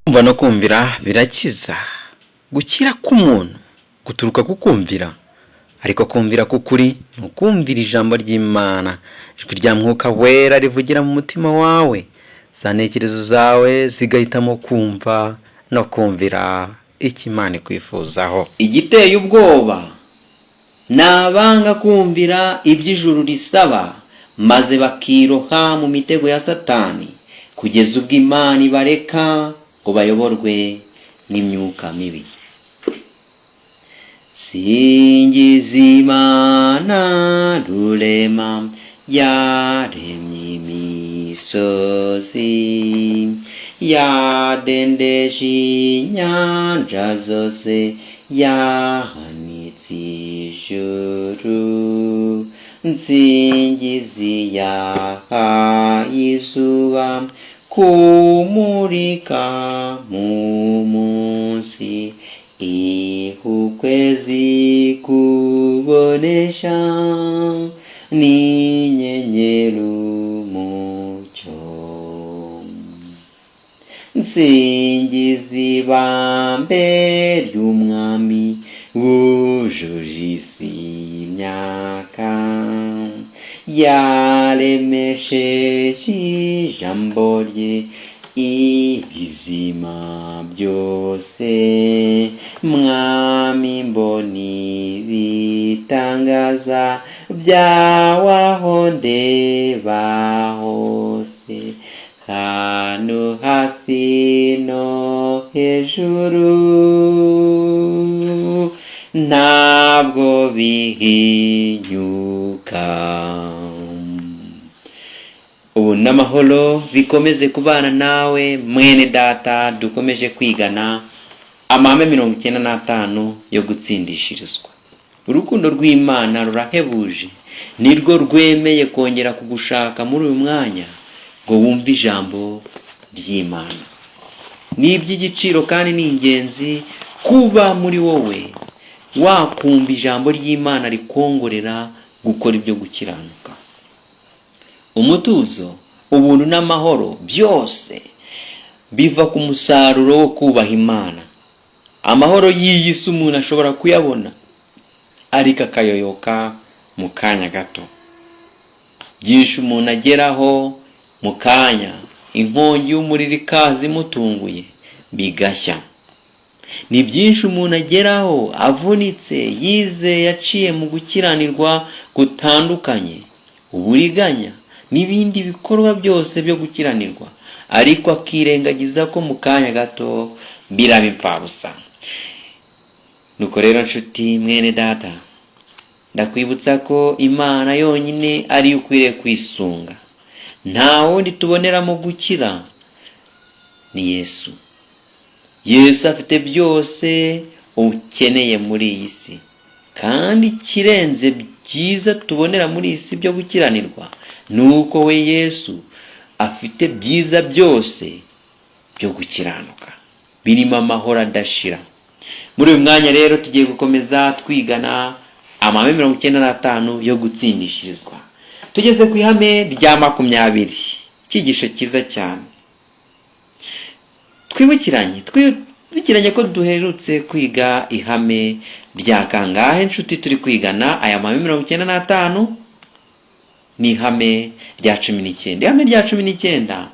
Kumva no kumvira birakiza. Gukira k'umuntu guturuka ku kumvira, ariko kumvira k'ukuri ni ukumvira ijambo ry'Imana, ijwi rya Mwuka Wera rivugira mu mutima wawe, za ntekerezo zawe zigahitamo kumva no kumvira icyo Imana ikwifuzaho. Igiteye ubwoba ni abanga kumvira iby'ijuru risaba, maze bakiroha mu mitego ya Satani, kugeza ubwo Imana ibareka ngo bayoborwe n'imyuka mibi. Singiza Imana rurema yaremye imisozi, yadendeje inyanja zose, yahanitse ijuru. Nsingiza iyahaye izuba kumurika mu munsi, ukwezi kubonesha, n'inyenyeri umucyo. Nsingiza ibambe ry'umwami wujuje isi imyaka, yaremesheje ijambo rye ibizima byose. Mwami mboni bitangaza byawe aho ndeba hose, hano hasi no hejuru, ntabwo bihinyuka. Ubu n'amahoro bikomeze kubana nawe mwene data, dukomeje kwigana amahame 95 yo gutsindishirizwa. Urukundo rw'Imana rurahebuje, nirwo rwemeye kongera kugushaka muri uyu mwanya ngo wumve ijambo ry'Imana. Ni iby'igiciro kandi ni ingenzi kuba muri wowe wakumva ijambo ry'Imana rikongorera gukora ibyo gukiranuka. Umutuzo, ubuntu n'amahoro byose biva ku musaruro wo kubaha Imana. Amahoro y'iyi si umuntu ashobora kuyabona, ariko akayoyoka mu kanya gato. Byinshi umuntu ageraho mu kanya, inkongi y'umuriro ikaza imutunguye bigashya. Ni byinshi umuntu ageraho avunitse, yize yaciye mu gukiranirwa gutandukanye, uburiganya n'ibindi bikorwa byose byo gukiranirwa, ariko akirengagiza ko mu kanya gato biraba impfabusa. Nuko rero nshuti mwene data, ndakwibutsa ko Imana yonyine ari ukwiriye kwisunga. Nta wundi tuboneramo gukira ni Yesu. Yesu afite byose ukeneye muri iyi si, kandi kirenze byiza tubonera muri iyi si byo gukiranirwa nuko we Yesu afite byiza byose byo gukiranuka, birimo amahoro adashira. Muri uyu mwanya rero tugiye gukomeza twigana amahame 95 yo gutsindishirizwa. Tugeze ku ihame rya 20, cyigisho cyiza cyane. Twibukiranye ko duherutse kwiga ihame rya kangahe inshuti turi kwigana aya mahame 95? Ni ihame rya 19. Ihame rya 19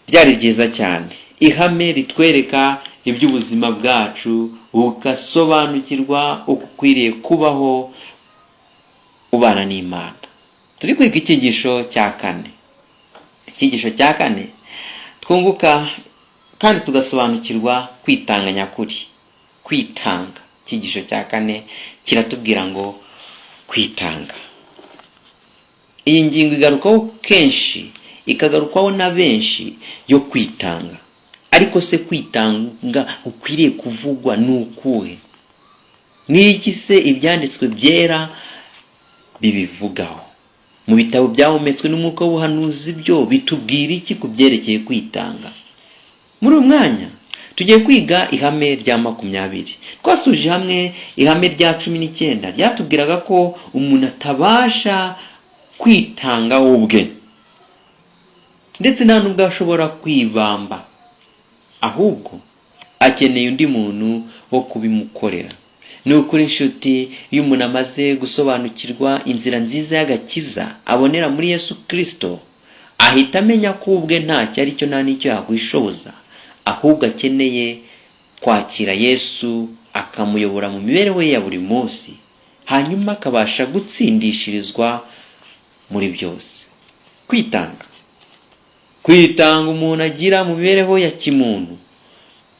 ryari ryiza cyane. Ihame ritwereka iby'ubuzima bwacu, ukasobanukirwa uko ukwiriye kubaho ubana n'Imana. Turi kwiga icyigisho cya 4. Icyigisho cya 4 twunguka kandi tugasobanukirwa kwitanga nyakuri. Kwitanga. Icyigisho cya 4 kiratubwira ngo kwitanga. Iyi ngingo igarukaho kenshi, ikagarukwaho na benshi, yo kwitanga. Ariko se kwitanga ukwiriye kuvugwa nukuhe? Ni iki se ibyanditswe byera bibivugaho? Mu bitabo byahumetswe n'umwuka w'ubuhanuzi byo bitubwira iki ku byerekeye kwitanga? Muri uyu mwanya tugiye kwiga ihame rya 20. Twasuje hamwe ihame rya 19 ryatubwiraga ko umuntu atabasha kwitanga ubwe, ndetse nta nubwo ashobora kwibamba. ahubwo akeneye undi muntu wo kubimukorera. Ni ukuri inshuti, iyo umuntu amaze gusobanukirwa inzira nziza y'agakiza abonera muri Yesu Kristo, ahita amenya ko ubwe ntacyo ari cyo nta n'icyo yakwishoboza, ahubwo akeneye kwakira Yesu akamuyobora mu mibereho ye ya buri munsi, hanyuma akabasha gutsindishirizwa muri byose. Kwitanga umuntu agira mu mibereho ya kimuntu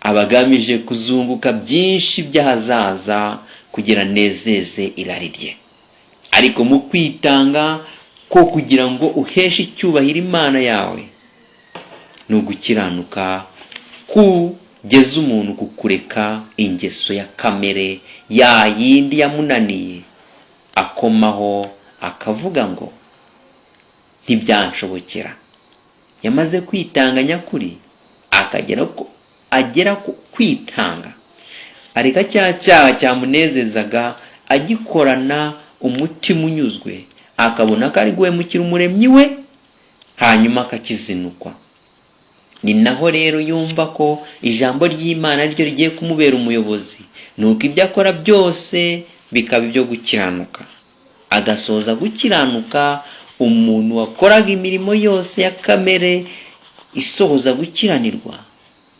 aba agamije kuzunguka byinshi by'ahazaza kugira nezeze irari rye. Ariko mu kwitanga ko kugira ngo uheshe icyubahiro Imana yawe, ni ugukiranuka kugeza umuntu kukureka ingeso ya kamere ya yindi yamunaniye, akomaho akavuga ngo ntibyanshobokera. Yamaze kwitanga nyakuri, agera ku kwitanga, areka cya cyaha cyamunezezaga agikorana umutima unyuzwe, akabona ko ari guhemukira umuremyi we, hanyuma akakizinukwa. Ni naho rero yumva ko ijambo ry'Imana ryo rigiye kumubera umuyobozi, nuko ibyo akora byose bikaba ibyo gukiranuka. Agasoza gukiranuka, umuntu wakoraga imirimo yose ya kamere isohoza gukiranirwa,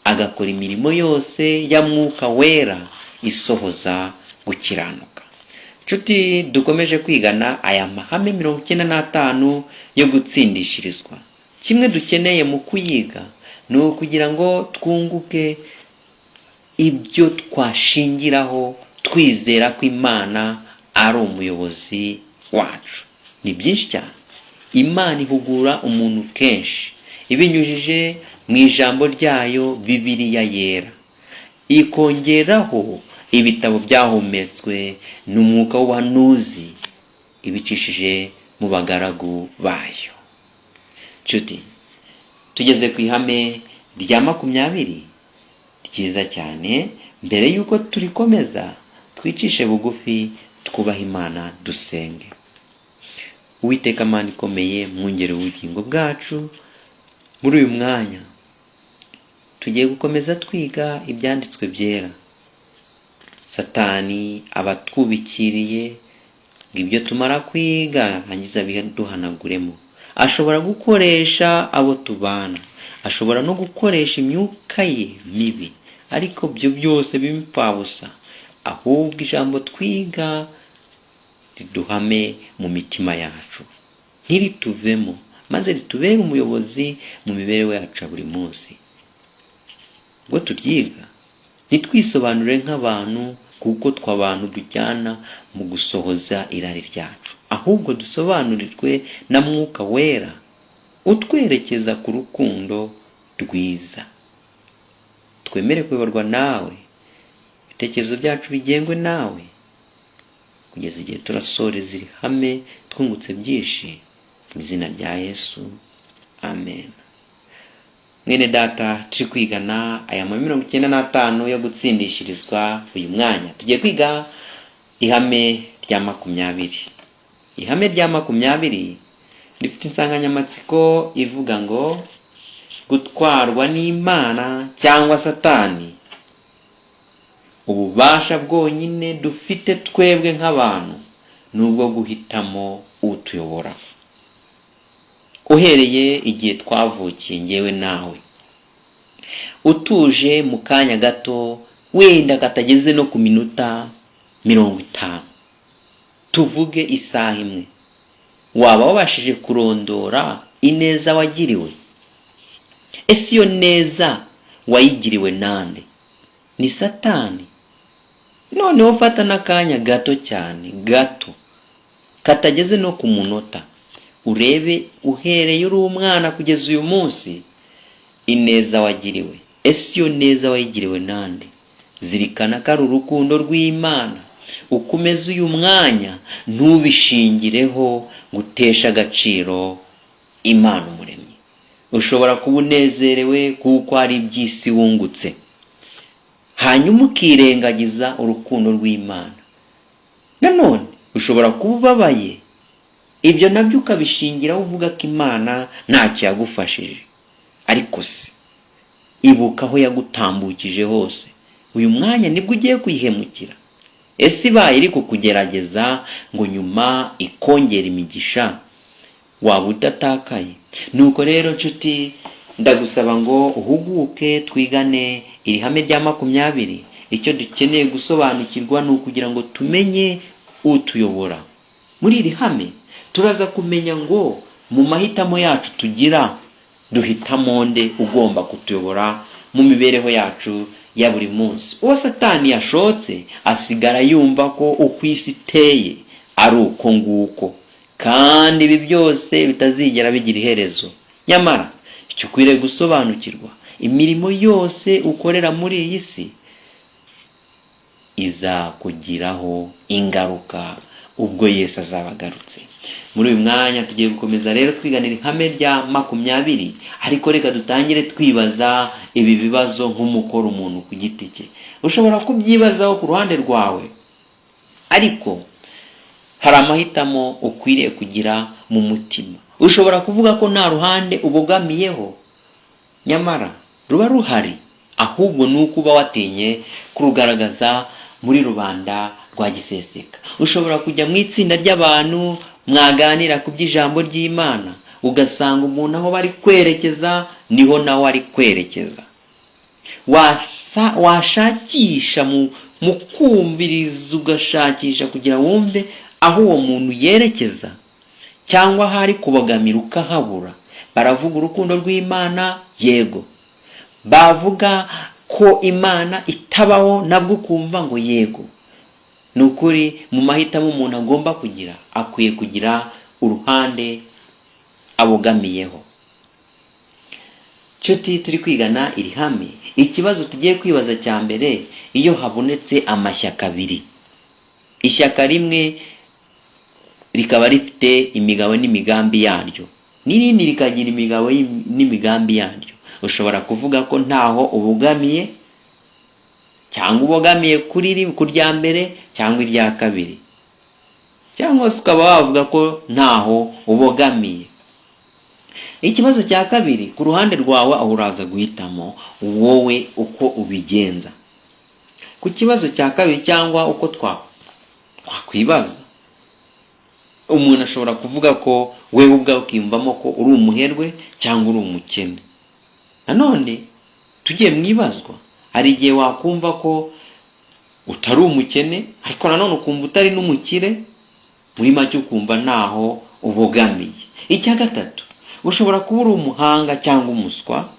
agakora imirimo yose ya Mwuka Wera isohoza gukiranuka. Nshuti, dukomeje kwigana aya mahame 95 yo gutsindishirizwa. Kimwe dukeneye mu kuyiga ni ukugira ngo twunguke ibyo twashingiraho twizera ko Imana ari umuyobozi wacu. Ni byinshi cyane. Imana ihugura umuntu kenshi ibinyujije mu ijambo ryayo Bibiliya yera, ikongeraho ibitabo byahumetswe n'umwuka w'ubuhanuzi ibicishije mu bagaragu bayo. Nshuti, tugeze ku ihame rya 20 ryiza cyane. Mbere yuko turikomeza, twicishe bugufi twubaha Imana, dusenge. Uwiteka Mana ikomeye, mwungeri w'ubugingo bwacu, muri uyu mwanya tugiye gukomeza twiga ibyanditswe byera. Satani abatwubikiriye ngo ibyo tumara kwiga hangiza biduhanaguremo. Ashobora gukoresha abo tubana, ashobora no gukoresha imyuka ye mibi, ariko byo byose bimfabusa, ahubwo ijambo twiga riduhame mu mitima yacu, ntirituvemo, maze ritubere umuyobozi mu mibereho yacu buri munsi. Ubwo turyiga ntitwisobanure nk'abantu, kuko tw'abantu dujyana mu gusohoza irari ryacu, ahubwo dusobanurirwe na Mwuka Wera utwerekeza ku rukundo rwiza. Twemere kuyoborwa nawe, ibitekerezo byacu bigengwe nawe, kugeza igihe turasoreza iri hame twungutse byinshi, mu izina rya Yesu, amen. Mwene data, turi kwigana aya 95 yo gutsindishirizwa. Uyu mwanya tugiye kwiga ihame rya 20. Ihame rya 20 rifite insanganyamatsiko ivuga ngo gutwarwa n'Imana cyangwa Satani. Ububasha bwonyine dufite twebwe nk'abantu nubwo guhitamo utuyobora. Uhereye igihe twavukiye ngewe nawe, utuje mu kanya gato, wenda katageze no ku minota 50, tuvuge isaha imwe, waba wabashije kurondora ineza wagiriwe? Ese iyo neza wayigiriwe nande? Ni Satani? Noneho fata n'akanya gato cyane, gato katageze no ku munota, urebe uhereye uri umwana kugeza uyu munsi ineza wagiriwe. Ese iyo neza wayigiriwe nande? Zirikana ko ari urukundo rw'Imana. Ukomeze uyu mwanya ntubishingireho gutesha agaciro Imana umuremyi. Ushobora kuba unezerewe kuko ari iby'isi wungutse, hanyuma ukirengagiza urukundo rw'Imana. Nanone ushobora kuba ubabaye, ibyo nabyo ukabishingiraho uvuga ko Imana ntacyo yagufashije. Ariko se ibuka aho yagutambukije hose. Uyu mwanya nibwo ugiye kuyihemukira? Ese ibaye iri kukugerageza ngo nyuma ikongera imigisha, waba udatakaye? Nuko rero nshuti, ndagusaba ngo uhuguke twigane iri hame rya 20. Icyo dukeneye gusobanukirwa ni ukugira ngo tumenye utuyobora. Muri iri hame turaza kumenya ngo mu mahitamo yacu tugira, duhitamo nde ugomba kutuyobora mu mibereho yacu ya buri munsi. Uwo Satani yashotse asigara yumva ko uko isi iteye ari uko nguko, kandi ibi byose bitazigera bigira iherezo. Nyamara icyo ukwiriye gusobanukirwa, imirimo yose ukorera muri iyi si izakugiraho ingaruka ubwo Yesu azaba agarutse. Muri uyu mwanya tugiye gukomeza rero twiganira ihame rya 20, ariko reka dutangire twibaza ibi bibazo nk'umukoro umuntu ku giti cye. Ushobora kubyibazaho ku ruhande rwawe, ariko hari amahitamo ukwiriye kugira mu mutima. Ushobora kuvuga ko nta ruhande ubogamiyeho, nyamara ruba ruhari, ahubwo nuko uba watinye kurugaragaza muri rubanda rwa giseseka. Ushobora kujya mu itsinda ry'abantu mwaganira ku by'ijambo ry'Imana, ugasanga umuntu aho bari kwerekeza niho nawe ari kwerekeza. Washakisha mu kumviriza, ugashakisha kugira wumve aho uwo muntu yerekeza, cyangwa hari kubogamira ukahabura. Baravuga urukundo rw'Imana, yego. Bavuga ko Imana itabaho, nabwo ukumva ngo yego. Ni ukuri mu mahitamo umuntu agomba kugira, akwiye kugira uruhande abogamiyeho. Nshuti, turi kwigana iri hame. Ikibazo tugiye kwibaza cya mbere, iyo habonetse amashyaka abiri, ishyaka rimwe rikaba rifite imigabo n'imigambi yaryo, n'irindi rikagira imigabo n'imigambi yaryo, ushobora kuvuga ko ntaho ubogamiye, cyangwa ubogamiye ku rya mbere cyangwa irya kabiri, cyangwa se ukaba wavuga ko ntaho ubogamiye. Ikibazo cya kabiri, ku ruhande rwawe aho uraza guhitamo wowe uko ubigenza. Ku kibazo cya kabiri cyangwa uko twakwibaza, umuntu ashobora kuvuga ko wewe ubwawe ukiyumvamo ko uri umuherwe cyangwa uri umukene. Nanone tugiye mwibazwa, hari igihe wakumva ko utari umukene, ariko nanone ukumva utari n'umukire, muri make ukumva naho ubogamiye. Icya gatatu, ushobora kuba uri umuhanga cyangwa umuswa,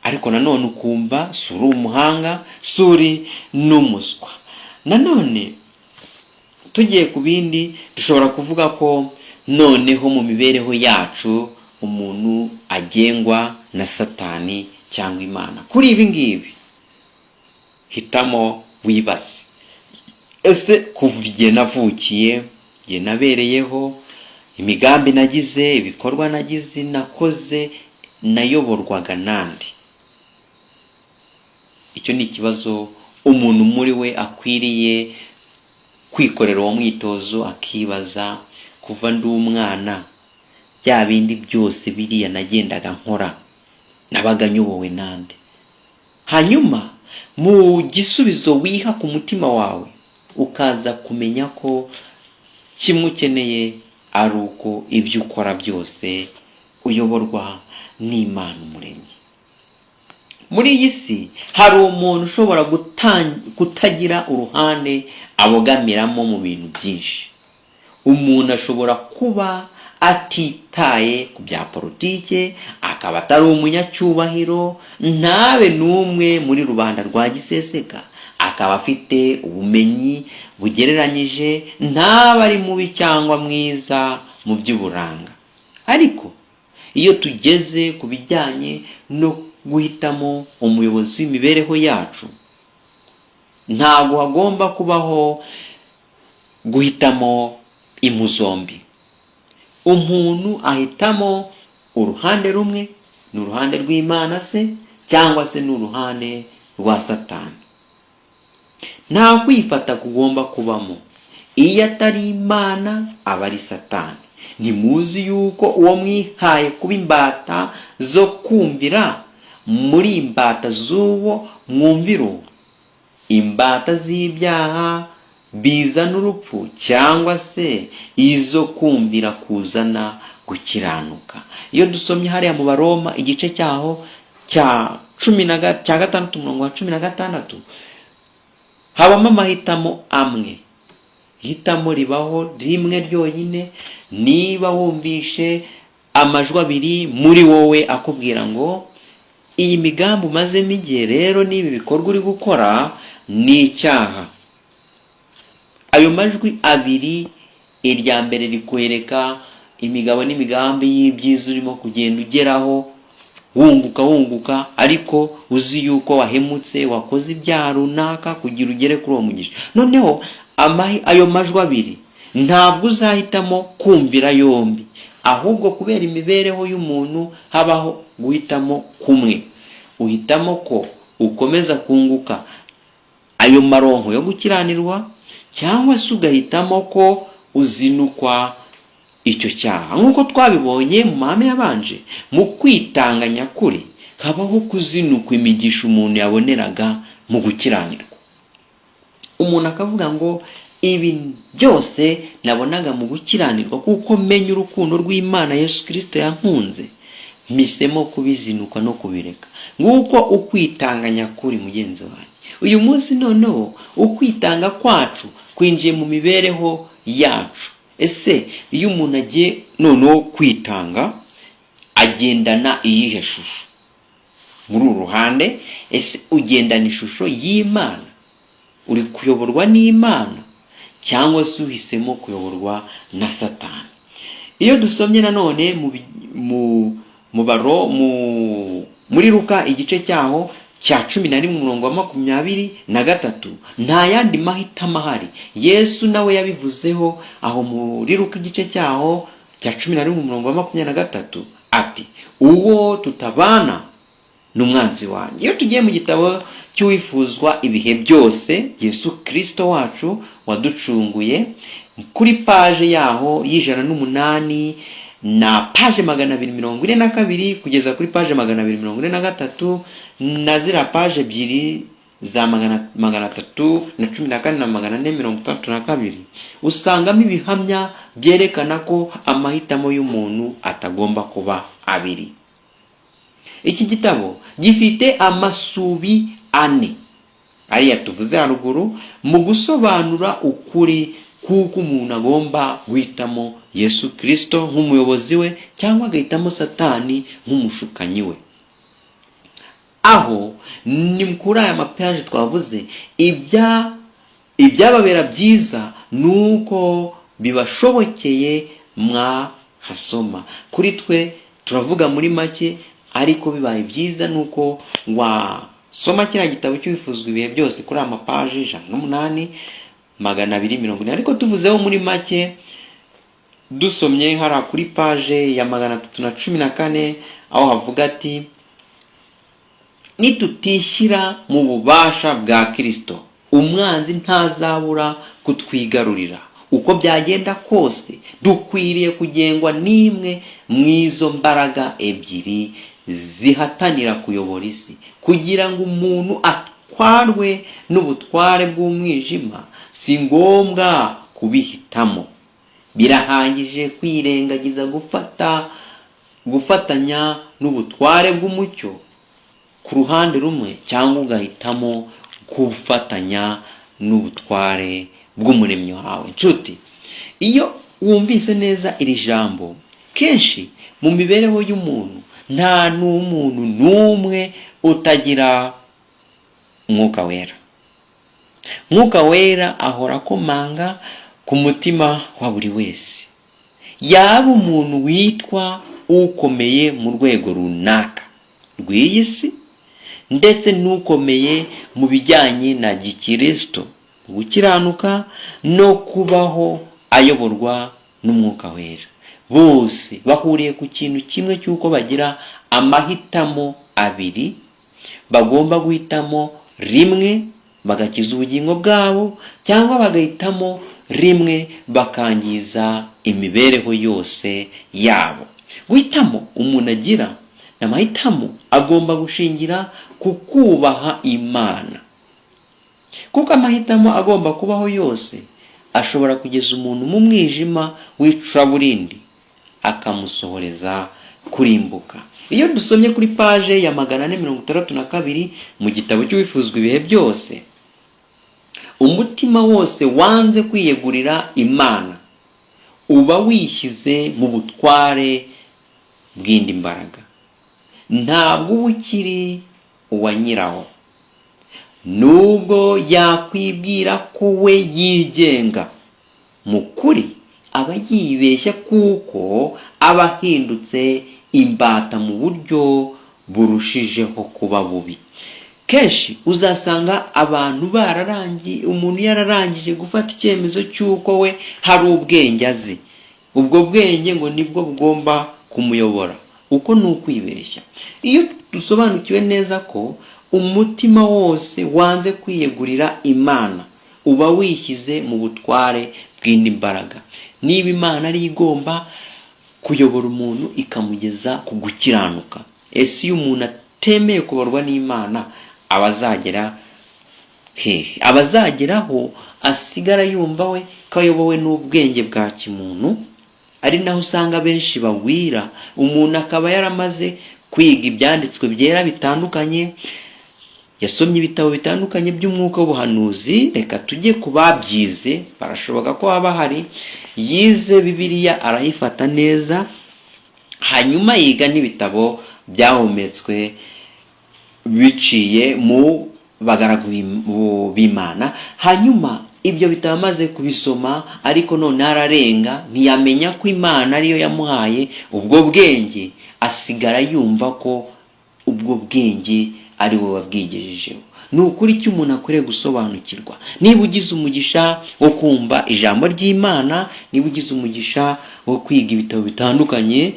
ariko nanone ukumva si uri umuhanga, si uri n'umuswa. Nanone tugiye ku bindi, dushobora kuvuga ko noneho mu mibereho yacu umuntu agengwa na Satani cyangwa Imana. Kuri ibi ngibi hitamo wibaze, ese kuva igihe navukiye, igihe nabereyeho, imigambi nagize, ibikorwa nagize, nakoze, nayoborwaga nande? Icyo ni ikibazo umuntu muri we akwiriye kwikorera uwo mwitozo, akibaza, kuva ndi umwana bya bindi byose biriya nagendaga nkora, nabaga nyobowe nande? Hanyuma mu gisubizo wiha ku mutima wawe, ukaza kumenya ko kimwe ukeneye ari uko ibyo ukora byose uyoborwa n'Imana Umuremyi. Muri iyi si hari umuntu ushobora kutagira uruhande abogamiramo mu bintu byinshi. Umuntu ashobora kuba atitaye ku bya politike, akaba atari umunyacyubahiro, ntabe n'umwe muri rubanda rwa giseseka, akaba afite ubumenyi bugereranyije, ntaba ari mubi cyangwa mwiza mu by'uburanga. Ariko iyo tugeze ku bijyanye no guhitamo umuyobozi w'imibereho yacu, ntabwo hagomba kubaho guhitamo impu zombi. Umuntu ahitamo uruhande rumwe, ni uruhande rw'Imana se cyangwa se ni uruhande rwa Satani. Nta kwifata kugomba kubamo. Iyo atari Imana aba ari Satani. Ntimuzi yuko uwo mwihaye kuba imbata zo kumvira muri imbata z'uwo mwumvira uwo. Imbata z'ibyaha bizana urupfu, cyangwa se izo kumvira kuzana gukiranuka. Iyo dusomye hariya mu Baroma igice cyaho cya 16 habamo amahitamo amwe. Hitamo ribaho rimwe ryonyine. Niba wumvishe amajwi abiri muri wowe akubwira ngo iyi migambi umazemo igihe rero n'ibi bikorwa uri gukora ni icyaha, ayo majwi abiri, irya mbere rikwereka imigabo n'imigambi y'ibyiza urimo kugenda ugeraho wunguka, ariko uzi yuko wahemutse, wakoze ibyaha runaka kugira ugere kuri uwo mugisha. Noneho ayo majwi abiri ntabwo uzahitamo kumvira yombi, ahubwo kubera imibereho y'umuntu habaho guhitamo kumwe. Uhitamo ko ukomeza kunguka ayo maronko yo gukiranirwa, cyangwa se ugahitamo ko uzinukwa icyo cyaha. Nk'uko twabibonye mu mahame yabanje, mu kwitanga nyakuri habaho kuzinukwa imigisha umuntu yaboneraga mu gukiranirwa. Umuntu akavuga ngo ibi byose nabonaga mu gukiranirwa kuko menye urukundo rw'Imana Yesu Kristo yankunze, mpisemo kubizinukwa no kubireka. Nguko ukwitanga nyakuri mugenzi wanjye. Uyu munsi noneho ukwitanga kwacu kwinjiye mu mibereho yacu. Ese iyo umuntu agiye noneho kwitanga agendana iyihe shusho? Muri uru ruhande, ese ugendana ishusho y'Imana? Uri kuyoborwa n'Imana cyangwa se uhisemo kuyoborwa na Satani? Iyo dusomye nanone muri Luka igice cyaho cya 11:23, nta yandi mahitamo ahari. Yesu nawe yabivuzeho aho muri Luka igice cyaho cya 11:23 ati, uwo tutabana n'umwanzi wanjye. Iyo tugiye mu gitabo cy'uwifuzwa ibihe byose, Yesu Kristo wacu waducunguye, kuri paje yaho y'108 na paje 242 kugeza kuri paje 243, na zira paje ebyiri za 314 na 432, usangamo ibihamya byerekana ko amahitamo y'umuntu atagomba kuba abiri. Iki gitabo gifite amasubi 4 ariya tuvuze haruguru mu gusobanura ukuri kuko umuntu agomba guhitamo Yesu Kristo nk'umuyobozi we, cyangwa agahitamo Satani nk'umushukanyi we. Aho ni kuri aya mapaje twavuze, ibyababera byiza nuko bibashobokeye mwahasoma. Kuri twe turavuga muri make, ariko bibaye byiza nuko wasoma kiriya gitabo cy'ubifuzwa ibihe byose kuri aya mapaje 108 240. Ariko tuvuzeho muri make, dusomye hara kuri paje ya 314 aho havuga ati, nitutishyira mu bubasha bwa Kristo, umwanzi ntazabura kutwigarurira. Uko byagenda kose dukwiriye kugengwa n'imwe mwizo mbaraga ebyiri zihatanira kuyobora isi, kugira ngo umuntu atwarwe n'ubutware bw'umwijima. Si ngombwa kubihitamo, birahagije kwirengagiza gufatanya n'ubutware bw'umucyo ku ruhande rumwe, cyangwa ugahitamo gufatanya n'ubutware bw'umuremyi wawe. Nshuti, iyo wumvise neza iri jambo, kenshi mu mibereho y'umuntu nta n'umuntu n'umwe utagira Mwuka Wera. Mwuka Wera ahora akomanga ku mutima wa buri wese, yaba umuntu witwa ukomeye mu rwego runaka rw'iyi si, ndetse n'ukomeye mu bijyanye na gikristo, gukiranuka no kubaho ayoborwa n'Umwuka Wera. Bose bahuriye ku kintu kimwe cy'uko bagira amahitamo abiri. Bagomba guhitamo rimwe bagakiza ubugingo bwabo, cyangwa bagahitamo rimwe bakangiza imibereho yose yabo. Guhitamo umuntu agira amahitamo agomba gushingira ku kubaha Imana, kuko amahitamo agomba kubaho yose ashobora kugeza umuntu mu mwijima w'icuraburindi akamusohoreza kurimbuka. Iyo dusomye kuri paje ya 462 mu gitabo cy'uwifuzwa ibihe byose, umutima wose wanze kwiyegurira Imana uba wishyize mu butware bw'indi mbaraga, ntabwo uba ukiri uwa nyirawo. Nubwo yakwibwira ko we yigenga, mu kuri aba yibeshya kuko aba ahindutse imbata mu buryo burushijeho kuba bubi. Kenshi uzasanga abantu umuntu yararangije gufata icyemezo cy'uko we hari ubwenge azi, ubwo bwenge ngo nibwo bugomba kumuyobora. Uko ni ukwibeshya. Iyo dusobanukiwe neza ko umutima wose wanze kwiyegurira Imana uba wishyize mu butware bw'indi mbaraga, niba Imana ari igomba kuyobora umuntu ikamugeza ku gukiranuka, ese iyo umuntu atemeye kubarwa n'Imana abazagera hehe? Abazageraho asigara yumva we ko ayobowe n'ubwenge bwa kimuntu, ari naho usanga benshi bawira. Umuntu akaba yaramaze kwiga ibyanditswe byera bitandukanye, yasomye ibitabo bitandukanye by'umwuka w'ubuhanuzi, reka tujye kubabyize, barashoboka ko haba hari, yize Bibiliya arayifata neza, hanyuma yiga n'ibitabo byahumetswe biciye mu bagaragu b'Imana, hanyuma ibyo bitabo amaze kubisoma ariko none ararenga, ntiyamenya ko Imana ariyo yamuhaye ubwo bwenge, asigara yumva ko ubwo bwenge ari we wabwigejejeho. Ni ukuri icyo umuntu akwiriye gusobanukirwa. Niba ugize umugisha wo kumva ijambo ry'Imana, niba ugize umugisha wo kwiga ibitabo bitandukanye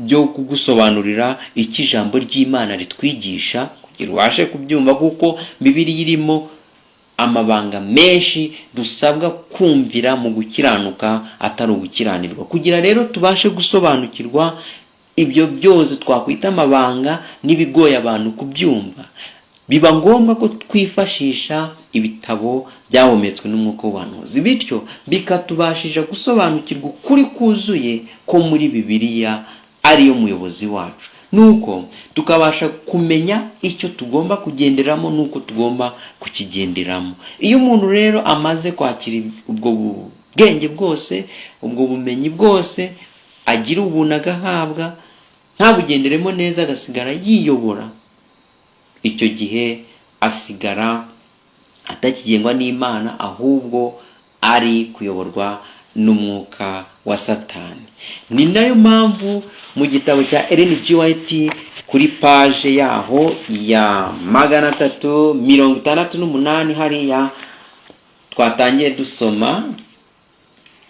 byo kugusobanurira icyo ijambo ry'Imana ritwigisha, kugira ubashe kubyumva, kuko Bibiliya irimo amabanga menshi dusabwa kumvira mu gukiranuka atari ugukiranirwa. Kugira rero tubashe gusobanukirwa ibyo byose twakwita amabanga n'ibigoye abantu kubyumva, biba ngombwa ko twifashisha ibitabo byahumetswe n'umwuka w'ubuhanuzi, bityo bikatubashisha gusobanukirwa ukuri kuzuye ko muri Bibiliya ariyo muyobozi wacu, nuko tukabasha kumenya icyo tugomba kugenderamo nuko tugomba kukigenderamo. Iyo umuntu rero amaze kwakira ubwo bwenge bwose, ubwo bumenyi bwose, agira ubuntu agahabwa, ntabugenderemo neza, agasigara yiyobora, icyo gihe asigara atakigengwa n'Imana, ahubwo ari kuyoborwa n'umwuka wa Satani. Ni nayo mpamvu mu gitabo cya Ellen G. White kuri paje yaho ya 368 hariya twatangiye dusoma,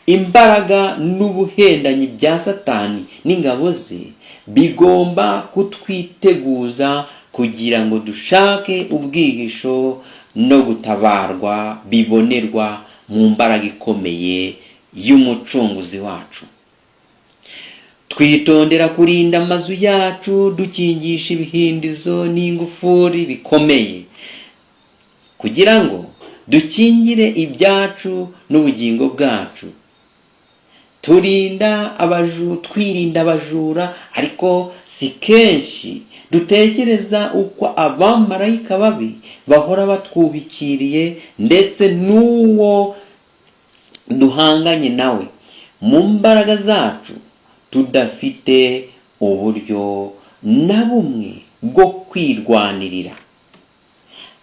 imbaraga n'ubuhendanyi bya Satani n'ingabo ze bigomba kutwiteguza kugira ngo dushake ubwihisho no gutabarwa bibonerwa mu mbaraga ikomeye y'umucunguzi wacu. Twitondera kurinda amazu yacu dukingisha ibihindizo n'ingufuri bikomeye, kugira ngo dukingire ibyacu n'ubugingo bwacu. Twirinda abajura, ariko si kenshi dutekereza uko abamarayika babi bahora batwubikiriye, ndetse n'uwo duhanganye nawe mu mbaraga zacu tudafite uburyo na bumwe bwo kwirwanirira.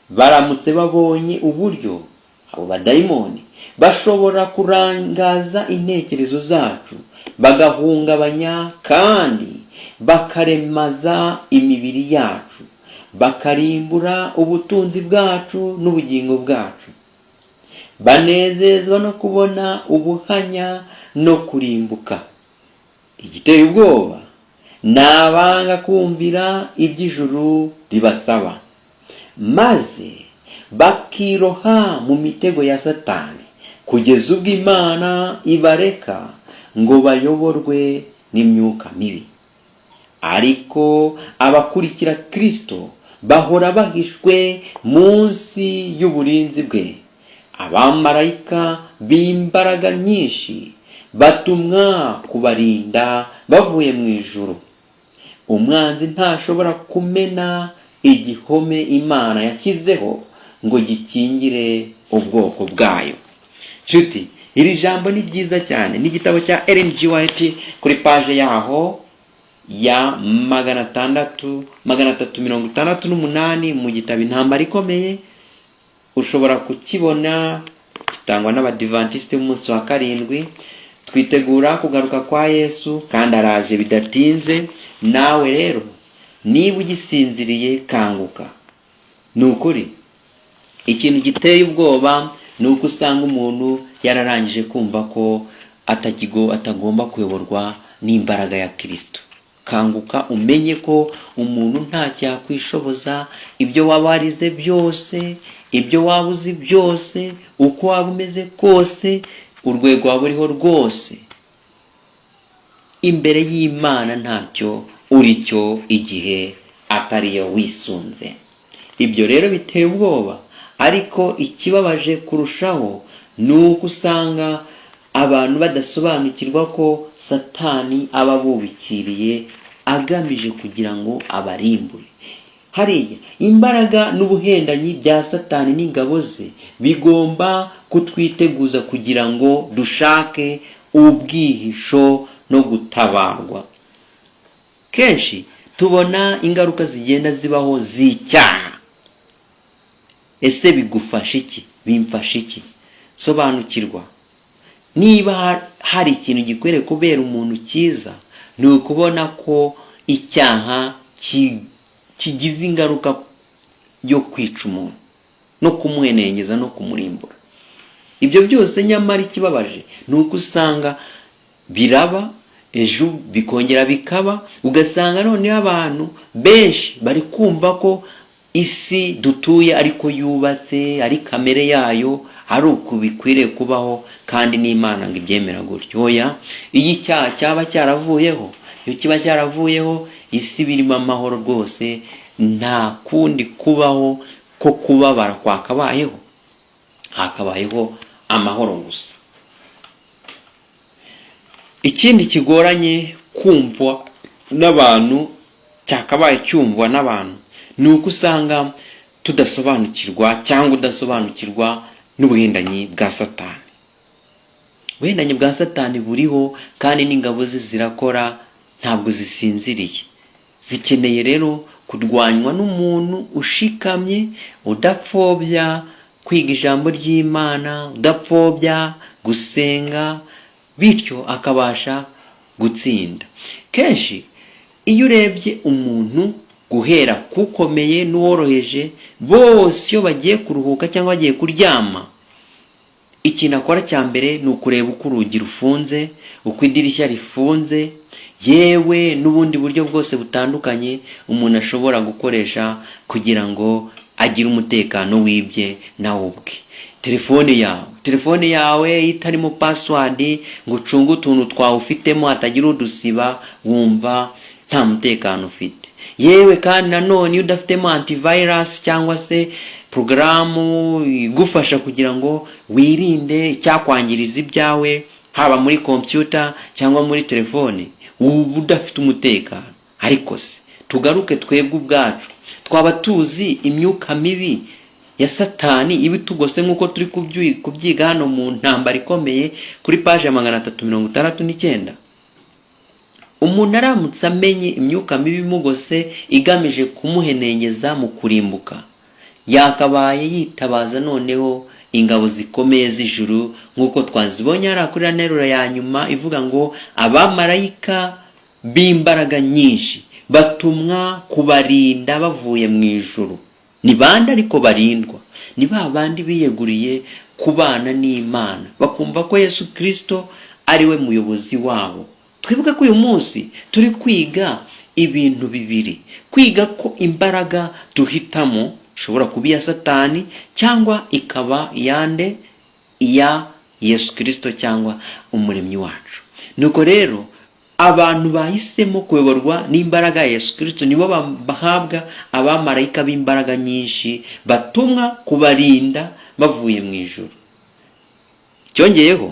Baramutse babonye uburyo, abo badayimoni bashobora kurangaza intekerezo zacu, bagahungabanya kandi bakaremaza imibiri yacu, bakarimbura ubutunzi bwacu n'ubugingo bwacu. Banezezwa no kubona ubuhanya no kurimbuka. Igiteye ubwoba nabanga kumvira iby'ijuru ribasaba, maze bakiroha mu mitego ya Satani kugeza ubwo Imana ibareka ngo bayoborwe n'imyuka mibi. ariko abakurikira Kristo bahora bahishwe munsi y'uburinzi bwe. Abamarayika b'imbaraga nyinshi batumwa kubarinda bavuye mu ijuru. Umwanzi ntashobora kumena igihome Imana yashyizeho ngo gikingire ubwoko bwayo. Nshuti, iri jambo ni ryiza cyane. Ni igitabo cya Ellen G. White kuri paje yaho ya 368 mu gitabo Intambara Ikomeye. Ushobora kukibona, gitangwa n'Abadiventiste b'umunsi wa karindwi. Twitegura kugaruka kwa Yesu kandi araje bidatinze. Nawe rero niba ugisinziriye, kanguka. Ni ukuri ikintu giteye ubwoba ni uko usanga umuntu yararangije kumva ko atagomba kuyoborwa n'imbaraga ya Kristo. Kanguka umenye ko umuntu ntacyo yakwishoboza. Ibyo waba warize byose, ibyo waba uzi byose, uko waba umeze kose, urwego waba uriho rwose, imbere y'Imana ntacyo uricyo igihe atariyo wisunze. Ibyo rero biteye ubwoba, ariko ikibabaje kurushaho ni uko usanga abantu badasobanukirwa ko Satani aba abubikiriye agamije kugira ngo abarimbure. Hariya imbaraga n'ubuhendanyi bya Satani n'ingabo ze bigomba kutwiteguza kugira ngo dushake ubwihisho no gutabarwa. Kenshi tubona ingaruka zigenda zibaho z'icyaha. Ese bigufasha iki? Bimfasha iki? Sobanukirwa. Niba hari ikintu gikwiriye kubera umuntu cyiza, ni ukubona ko icyaha kigize ingaruka yo kwica umuntu no kumuhenengeza no kumurimbura. Ibyo byose nyamara ikibabaje ni uko usanga biraba, ejo bikongera bikaba, ugasanga noneho abantu benshi bari kumva ko isi dutuye ariko yubatse, ari kamere yayo, ari uko bikwiriye kubaho, kandi n'Imana ngo ibyemera gutyo. Oya, iyo icyaha cyaba cyaravuyeho, iyo kiba cyaravuyeho, isi birimo amahoro rwose, nta kundi kubaho ko kubabara kwakabayeho, hakabayeho amahoro gusa. Ikindi kigoranye kumvwa n'abantu, cyakabaye cyumvwa n'abantu, ni uko usanga tudasobanukirwa cyangwa udasobanukirwa n'ubuhendanyi bwa Satani. Ubuhendanyi bwa Satani buriho kandi n'ingabo ze zirakora, ntabwo zisinziriye. Zikeneye rero kurwanywa n'umuntu ushikamye, udapfobya kwiga ijambo ry'Imana, udapfobya gusenga, bityo akabasha gutsinda. Kenshi iyo urebye umuntu guhera kukomeye n'uworoheje, bose iyo bagiye kuruhuka cyangwa bagiye kuryama, ikintu akora cya mbere ni ukureba uko urugi rufunze, uko idirishya rifunze, yewe n'ubundi buryo bwose butandukanye umuntu ashobora gukoresha kugira ngo agire umutekano wibye nawe ubwe. Telefone yawe itarimo password ngo ucunge utuntu twawe ufitemo hatagira udusiba, wumva nta mutekano ufite. Yewe kandi nanone iyo udafitemo antivirus cyangwa se programu igufasha kugira ngo wirinde icyakwangiriza ibyawe, haba muri computer cyangwa muri telefone, ubu udafite umutekano. Ariko se tugaruke twebwe ubwacu, twaba tuzi imyuka mibi ya Satani ibitugose nk'uko turi kubyiga hano mu Ntambara Ikomeye kuri paje ya 369. Umuntu aramutse amenye imyuka mibi imugose igamije kumuhenengeza mu kurimbuka, yakabaye yitabaza noneho ingabo zikomeye z'ijuru, nk'uko twazibonye ari kuri nteruro ya nyuma ivuga ngo abamarayika b'imbaraga nyinshi batumwa kubarinda bavuye mu ijuru. Ni bande ariko barindwa? Ni ba bandi biyeguriye kubana n'Imana, bakumva ko Yesu Kristo ari we muyobozi wabo. Twibuke ko uyu munsi turi kwiga ibintu bibiri. Kwiga ko imbaraga duhitamo ishobora kuba iya Satani cyangwa ikaba yande iya Yesu Kristo cyangwa umuremyi wacu. Nuko rero abantu bahisemo kuyoborwa n'imbaraga ya Yesu Kristo nibo bahabwa abamarayika b'imbaraga nyinshi batumwa kubarinda bavuye mu ijuru. Cyongeyeho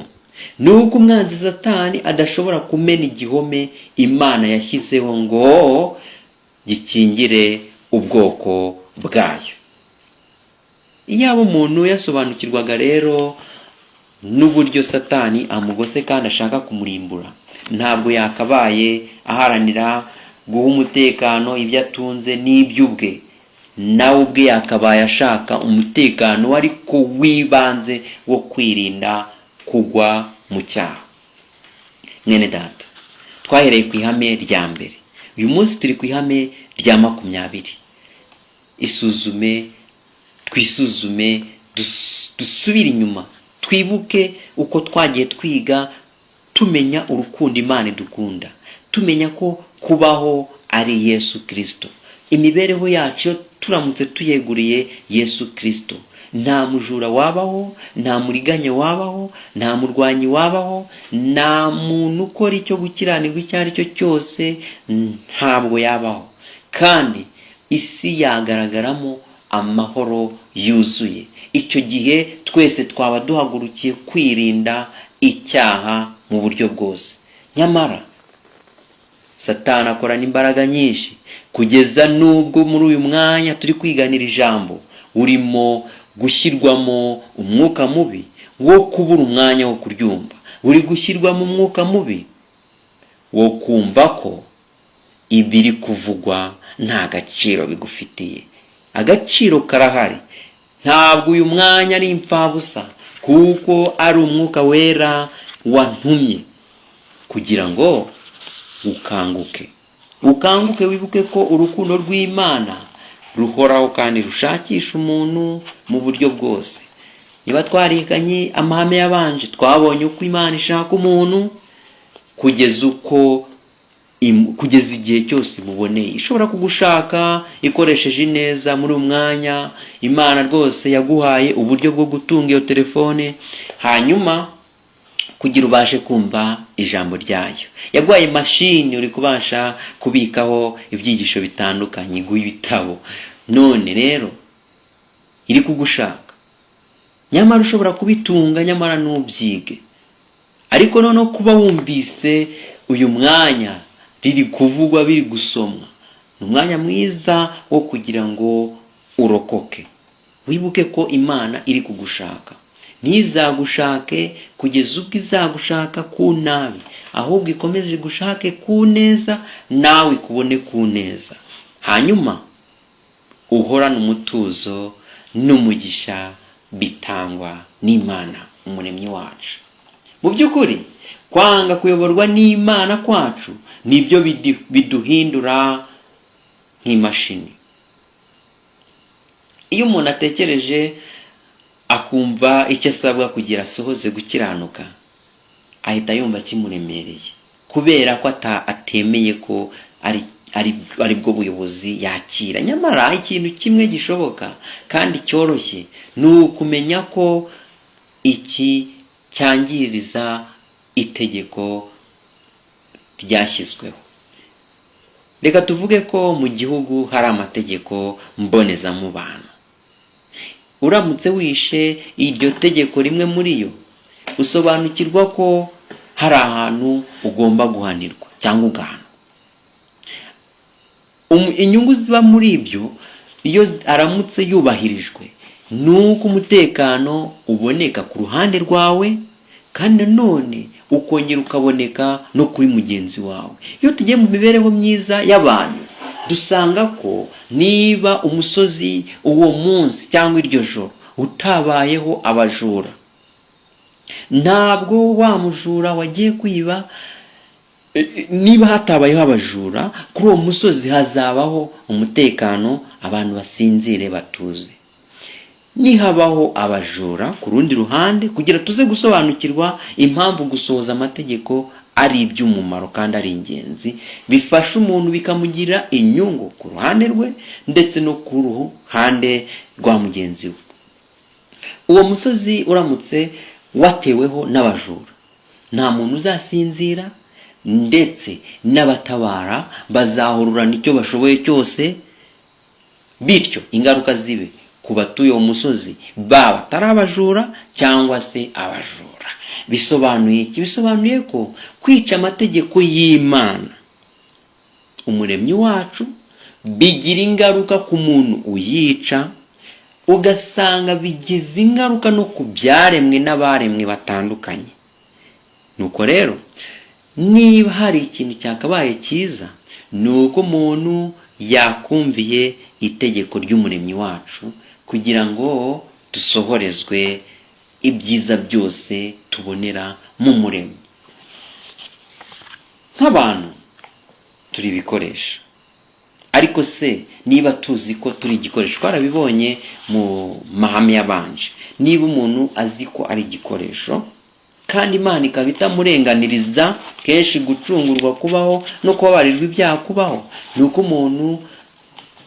ni uko umwanzi Satani adashobora kumena igihome Imana yashyizeho ngo gikingire ubwoko bwayo. Iyaba umuntu yasobanukirwaga rero n'uburyo Satani amugose kandi ashaka kumurimbura, ntabwo yakabaye aharanira guha umutekano ibyo atunze n'iby'ubwe. Nawe ubwe yakabaye ashaka umutekano ariko wibanze wo kwirinda kugwa mu cyaha. Mwene data, twahereye ku ihame rya mbere, uyu munsi turi ku ihame rya 20. Twisuzume, dusubire inyuma, twibuke uko twagiye twiga, tumenya urukundo Imana idukunda, tumenya ko kubaho ari Yesu Kristo. Imibereho yacu turamutse tuyeguriye Yesu Kristo, nta mujura wabaho, nta muriganya wabaho, nta murwanyi wabaho, nta muntu ukora icyo gukiranirwa icyo ari cyo cyose ntabwo yabaho, kandi isi yagaragaramo amahoro yuzuye. Icyo gihe twese twaba duhagurukiye kwirinda icyaha mu buryo bwose. Nyamara Satani akorana imbaraga nyinshi kugeza nubwo muri uyu mwanya turi kwiganira ijambo urimo gushyirwamo umwuka mubi wo kubura umwanya wo kuryumva, uri gushyirwamo umwuka mubi wo kumva ko ibiri kuvugwa nta gaciro bigufitiye. Agaciro karahari, ntabwo uyu mwanya ari imfabusa, kuko ari umwuka wera wantumye kugira ngo ukanguke wibuke ko urukundo rw'Imana ruhoraho kandi rushakisha umuntu mu buryo bwose. Niba twariganye amahame yabanje, twabonye uko Imana ishaka umuntu kugeza igihe cyose muboneye. Ishobora kugushaka ikoresheje neza. Muri umwanya Imana rwose yaguhaye uburyo bwo gutunga iyo telefone, hanyuma kugira ubashe kumva ijambo ryayo. Yaguhaye mashini uri kubasha kubikaho ibyigisho bitandukanye, iguha ibitabo. None rero iri kugushaka, nyamara ushobora kubitunga nyamara nubyige. Ariko noneho kuba wumvise uyu mwanya riri kuvugwa, biri gusomwa, ni umwanya mwiza wo kugira ngo urokoke. Wibuke ko Imana iri kugushaka, ntizagushake kugeza ubwo izagushaka ku nabi, ahubwo ikomeze gushake ku neza, nawe kubone ku neza. Hanyuma uhorana umutuzo n'umugisha bitangwa n'Imana umuremyi wacu. Mu by'ukuri kwanga kuyoborwa n'Imana kwacu nibyo biduhindura nk'imashini. Iyo umuntu atekereje akumva icyo asabwa kugira asohoze gukiranuka, ahita yumva kimuremereye, kubera ko atemeye ko ari bwo buyobozi yakira. Nyamara ikintu kimwe gishoboka kandi cyoroshye ni ukumenya ko iki cyangiriza itegeko ryashyizweho. Reka tuvuge ko mu gihugu hari amategeko mbonezamubano. Uramutse wishe iryo tegeko rimwe muri yo, usobanukirwa ko hari ahantu ugomba guhanirwa cyangwa ugahana. Inyungu ziba muri ibyo iyo aramutse yubahirijwe, nuko umutekano uboneka ku ruhande rwawe, kandi none ukongera ukaboneka no kuri mugenzi wawe. Iyo tugiye mu mibereho myiza y'abantu, dusanga ko niba umusozi uwo munsi cyangwa iryo joro utabayeho abajura, ntabwo wa mujura wagiye kwiba, niba hatabayeho abajura, kuri uwo musozi hazabaho umutekano, abantu basinzire batuze. Nihabaho abajura ku rundi ruhande, kugira tuze gusobanukirwa impamvu gusohoza amategeko ari iby'umumaro kandi ari ingenzi, bifasha umuntu bikamugira inyungu ku ruhande rwe ndetse no ku ruhande rwa mugenzi we. Uwo musozi uramutse wateweho n'abajura, nta muntu uzasinzira, ndetse n'abatabara bazahururana icyo bashoboye cyose, bityo ingaruka zibe ku batuye umusozi baba atari abajura cyangwa se abajura. Bisobanuye iki? Bisobanuye ko kwica amategeko y'Imana umuremyi wacu bigira ingaruka ku muntu uyica, ugasanga bigize ingaruka no ku byaremwe n'abaremwe batandukanye. Nuko rero niba hari ikintu cyakabaye cyiza, ni uko umuntu yakumviye itegeko ry'umuremyi wacu kugira ngo dusohorezwe ibyiza byose tubonera mu muremyi. Nk'abantu turi ibikoresho, ariko se niba tuzi ko turi igikoresho, twarabibonye mu mahame yabanje, niba umuntu azi ko ari igikoresho kandi Imana ikaba itamurenganiriza kenshi gucungurwa kubaho no kubabarirwa ibyaha kubaho, ni uko umuntu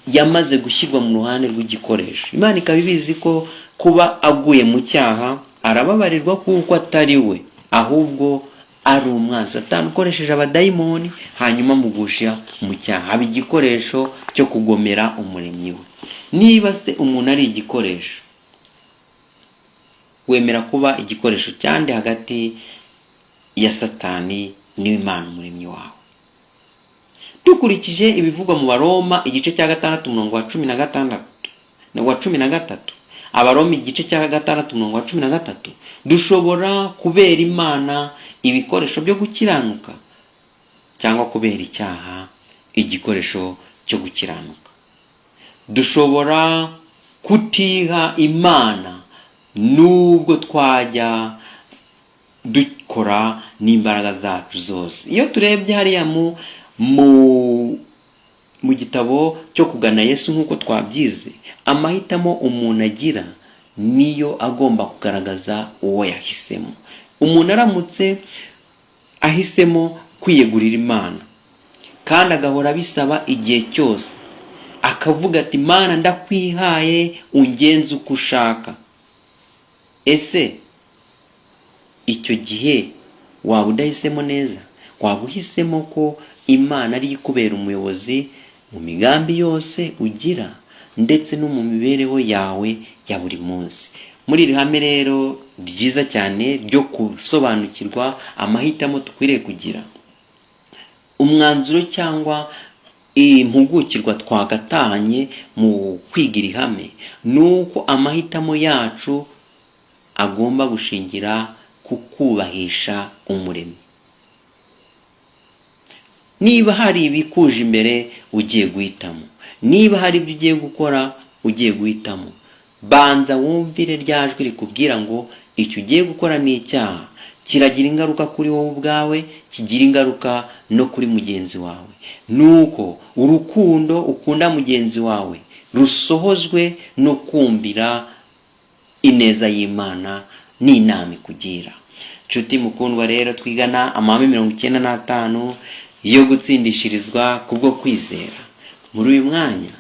yamaze gushyirwa mu ruhande rw'igikoresho. Imana ikaba ibizi ko kuba aguye mu cyaha arababarirwa kuko atari we, ahubwo ari umwanzi Satani ukoresheje abadayimoni hanyuma mugusha mu cyaha, aba igikoresho cyo kugomera umuremyi we. Niba se umuntu ari igikoresho, wemera kuba igikoresho cyande hagati ya Satani n'Imana umuremyi wawe. Dukurikije ibivugwa mu Baroma igice cya 6 umurongo wa 16 wa 13, Abaroma igice cya 6 umurongo wa 13, dushobora kubera Imana ibikoresho byo gukiranuka cyangwa kubera icyaha igikoresho cyo gukiranuka. Dushobora kutiha Imana nubwo twajya dukora n'imbaraga zacu zose. Iyo turebye hariya mu gitabo cyo kugana Yesu nk'uko twabyize, amahitamo umuntu agira niyo agomba kugaragaza uwo yahisemo. Umuntu aramutse ahisemo kwiyegurira Imana kandi agahora bisaba igihe cyose, akavuga ati Mana ndakwihaye ungenze uko ushaka, ese icyo gihe waba udahisemo neza? Waba uhisemo ko Imana ari ikubera umuyobozi mu migambi yose ugira ndetse no mu mibereho yawe ya buri munsi. Muri iri hame rero ryiza cyane ryo gusobanukirwa amahitamo dukwiriye kugira, umwanzuro cyangwa impugukirwa twagatahanye mu kwiga iri hame ni uko amahitamo yacu agomba gushingira ku kubahisha umuremyi. Niba hari ibikuje imbere ugiye guhitamo, niba hari ibyo ugiye gukora ugiye guhitamo, banza wumvire rya jwi rikubwira ngo icyo ugiye gukora ni icyaha, kiragira ingaruka kuri wowe ubwawe, kigira ingaruka no kuri mugenzi wawe. Nuko urukundo ukunda mugenzi wawe rusohozwe no kumvira ineza y'Imana n'inama ikugira. Nshuti mukundwa rero, twigana amahame 95 yo gutsindishirizwa kubwo kwizera. Muri uyu mwanya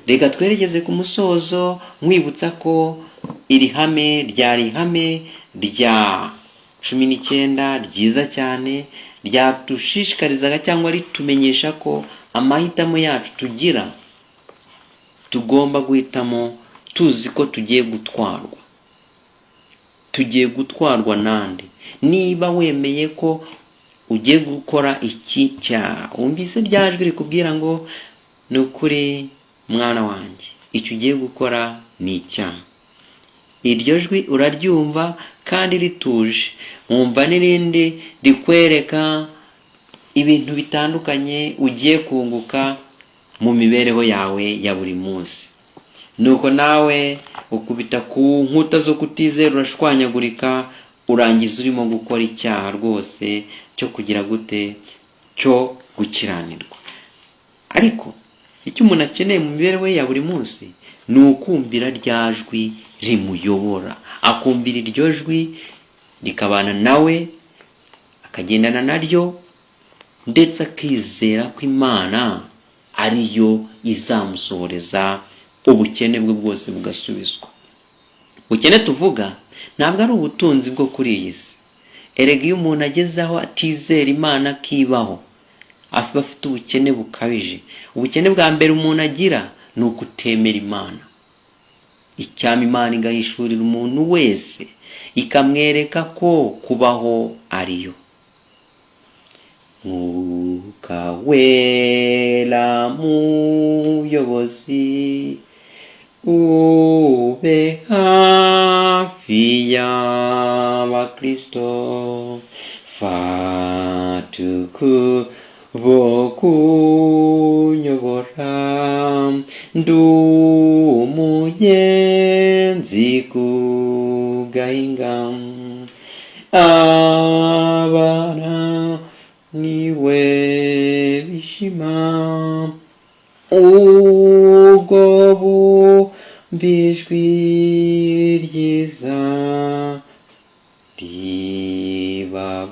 reka twerekeze ku musozo, mwibutsa ko iri hame ryari ihame rya 19 ryiza cyane, ryatushishikarizaga cyangwa ritumenyesha ko amahitamo yacu tugira tugomba guhitamo tuzi ko tugiye gutwarwa nande. Niba wemeye ko ugiye gukora iki cyaha, wumvise ryajwe rikubwira ngo ni ukuri mwana wanjye, icyo ugiye gukora ni icyaha. Iryo jwi uraryumva kandi rituje, wumva n'irindi rikwereka ibintu bitandukanye ugiye kunguka mu mibereho yawe ya buri munsi. Nuko nawe ukubita ku nkuta zo kutizera, urashwanyagurika, urangiza urimo gukora icyaha rwose cyo kugira gute, cyo gukiranirwa. Ariko icyo umuntu akeneye mu mibereho ya buri munsi ni ukumvira rya jwi rimuyobora, akumvira iryo jwi rikabana nawe, akagendana naryo, ndetse akizera ko Imana ariyo izamusohoreza ubukene bwe bwose bugasubizwa. Ubukene tuvuga ntabwo ari ubutunzi bwo kuri iyi si. Erega iyo umuntu ageze aho atizera Imana akibaho, aba afite ubukene bukabije. Ubukene bwa mbere umuntu agira ni ukutemera Imana. Icyama Imana igahishurira umuntu wese, ikamwereka ko kubaho ariyo. Mwuka wera muyobozi, ube hafi y'abakristo, fata ukuboko unyobora, ndi umugenzi ku gahinga, abana niwe bishima, ubwo bumvijwi ryiza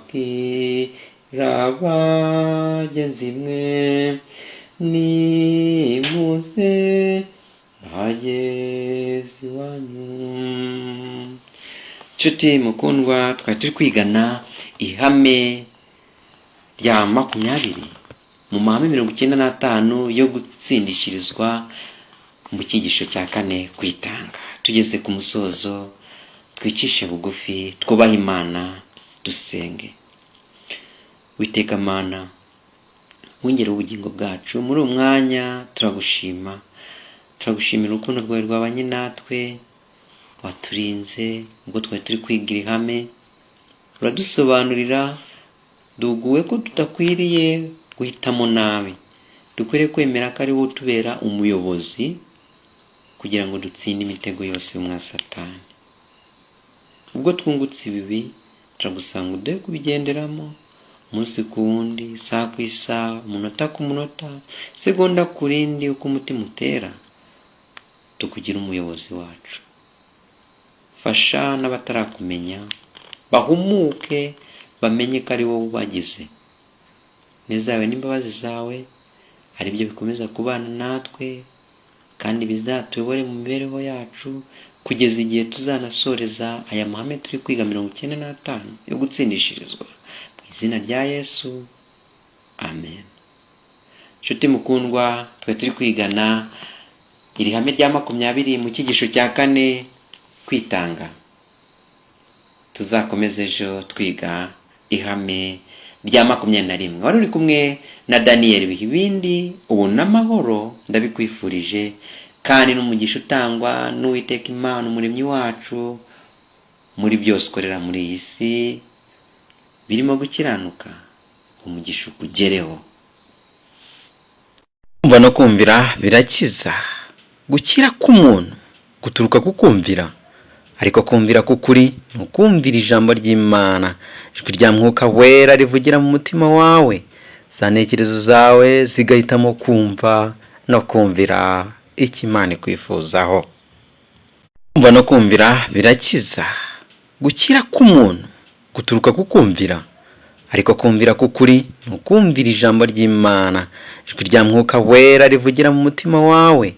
ribabwira bagenzi mwe, nimuze bageze iwanyu. Nshuti mukundwa, twari turi kwigana ihame rya 20 mu mahame 95 yo gutsindishirizwa mu cyigisho cya 4 kwitanga. Tugeze ku musozo, twicishe bugufi, twubahe Imana, dusenge. Witeka Mana, wongere ubugingo bwacu muri umwanya, turagushima, turagushimira urukundo rwawe rwabanye natwe, waturinze ubwo twari turi kwigira ihame, uradusobanurira, duguwe ko tutakwiriye guhitamo nabi, dukwiriye kwemera ko ari wowe utubera umuyobozi kugira ngo dutsinde imitego yose mwa Satani. Ubwo twungutse ibibi, turagusanga uduhe kubigenderamo umunsi ku wundi, isaha ku isaha, umunota ku munota, segonda ku rindi, uko umutima utera, tukugira umuyobozi wacu. Fasha n'abatarakumenya bahumuke, bamenye ko ari wowe ubagize. Neza yawe n'imbabazi zawe ari byo bikomeza kubana natwe, kandi bizatuyobore mu mibereho yacu kugeza igihe tuzanasoreza aya mahame turi kwiga 95 yo gutsindishirizwa mu izina rya Yesu, amen. Nshuti mukundwa, twari turi kwigana iri hame rya 20 mu cyigisho cya 4 kwitanga. Tuzakomeza ejo twiga ihame rya 21. Wari uri kumwe na Daniel Bihibindi. Ubu n'amahoro ndabikwifurije, kandi n'umugisha utangwa n'Uwiteka Imana umuremyi wacu muri byose ukorera muri iyi si birimo gukiranuka, umugisha ukugereho. Kumva no kumvira birakiza. Gukira k'umuntu guturuka ku kumvira, ariko kumvira k'ukuri ni ukumvira ijambo ry'Imana, ijwi rya Mwuka wera rivugira mu mutima wawe, za ntekerezo zawe zigahitamo kumva no kumvira icyo Imana ikwifuzaho. Kumva no kumvira birakiza. Gukira k'umuntu guturuka ku kumvira, ariko kumvira k'ukuri ni ukumvira ijambo ry'Imana, ijwi rya Mwuka wera rivugira mu mutima wawe,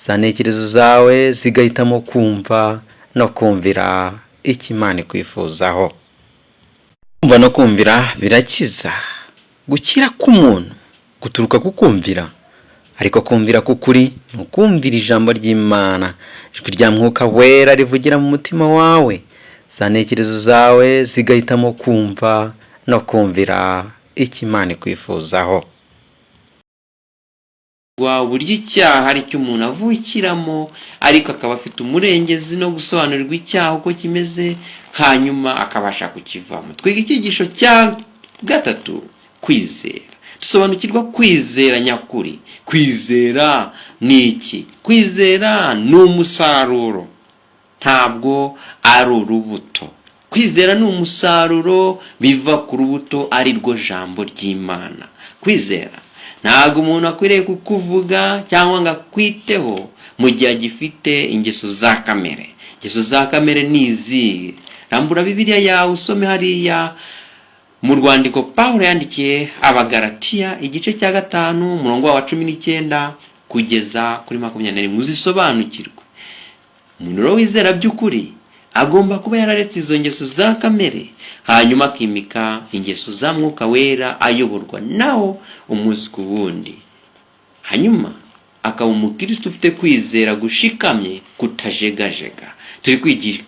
za ntekerezo zawe zigahitamo kumva no kumvira icyo Imana ikwifuzaho. Kumva no kumvira birakiza. Gukira k'umuntu guturuka ku kumvira, ariko kumvira k'ukuri ni ukumvira ijambo ry'Imana, ijwi rya Mwuka wera rivugira mu mutima wawe, za ntekerezo zawe zigahitamo kumva no kumvira icyo Imana ikwifuzaho. Uburyo icyaha ari cyo umuntu avukiramo, ariko akaba afite umurengezi no gusobanurirwa icyaha uko kimeze, hanyuma akabasha kukivamo. Twiga icyigisho cya 3, kwizera. Dusobanukirwa kwizera nyakuri. Kwizera ni iki? Kwizera ni umusaruro, ntabwo ari urubuto. Kwizera ni umusaruro biva ku rubuto, ari rwo jambo ry'Imana. Kwizera ntabwo umuntu akwiriye kukuvuga cyangwa ngo akwiteho mu gihe agifite ingeso za kamere. Ingeso za kamere ni izi. Rambura Bibiliya yawe usome hariya mu rwandiko Pawulo yandikiye Abagalatiya igice cya 5 umurongo wa 19 kugeza kuri 21. Muzisobanukirwe. Umuntu wizera by'ukuri agomba kuba yararetse izo ngeso za kamere, hanyuma akimika ingeso za Mwuka Wera ayoborwa nawo umunsi ku wundi. Hanyuma akaba umukristo ufite kwizera gushikamye kutajegajega. Turi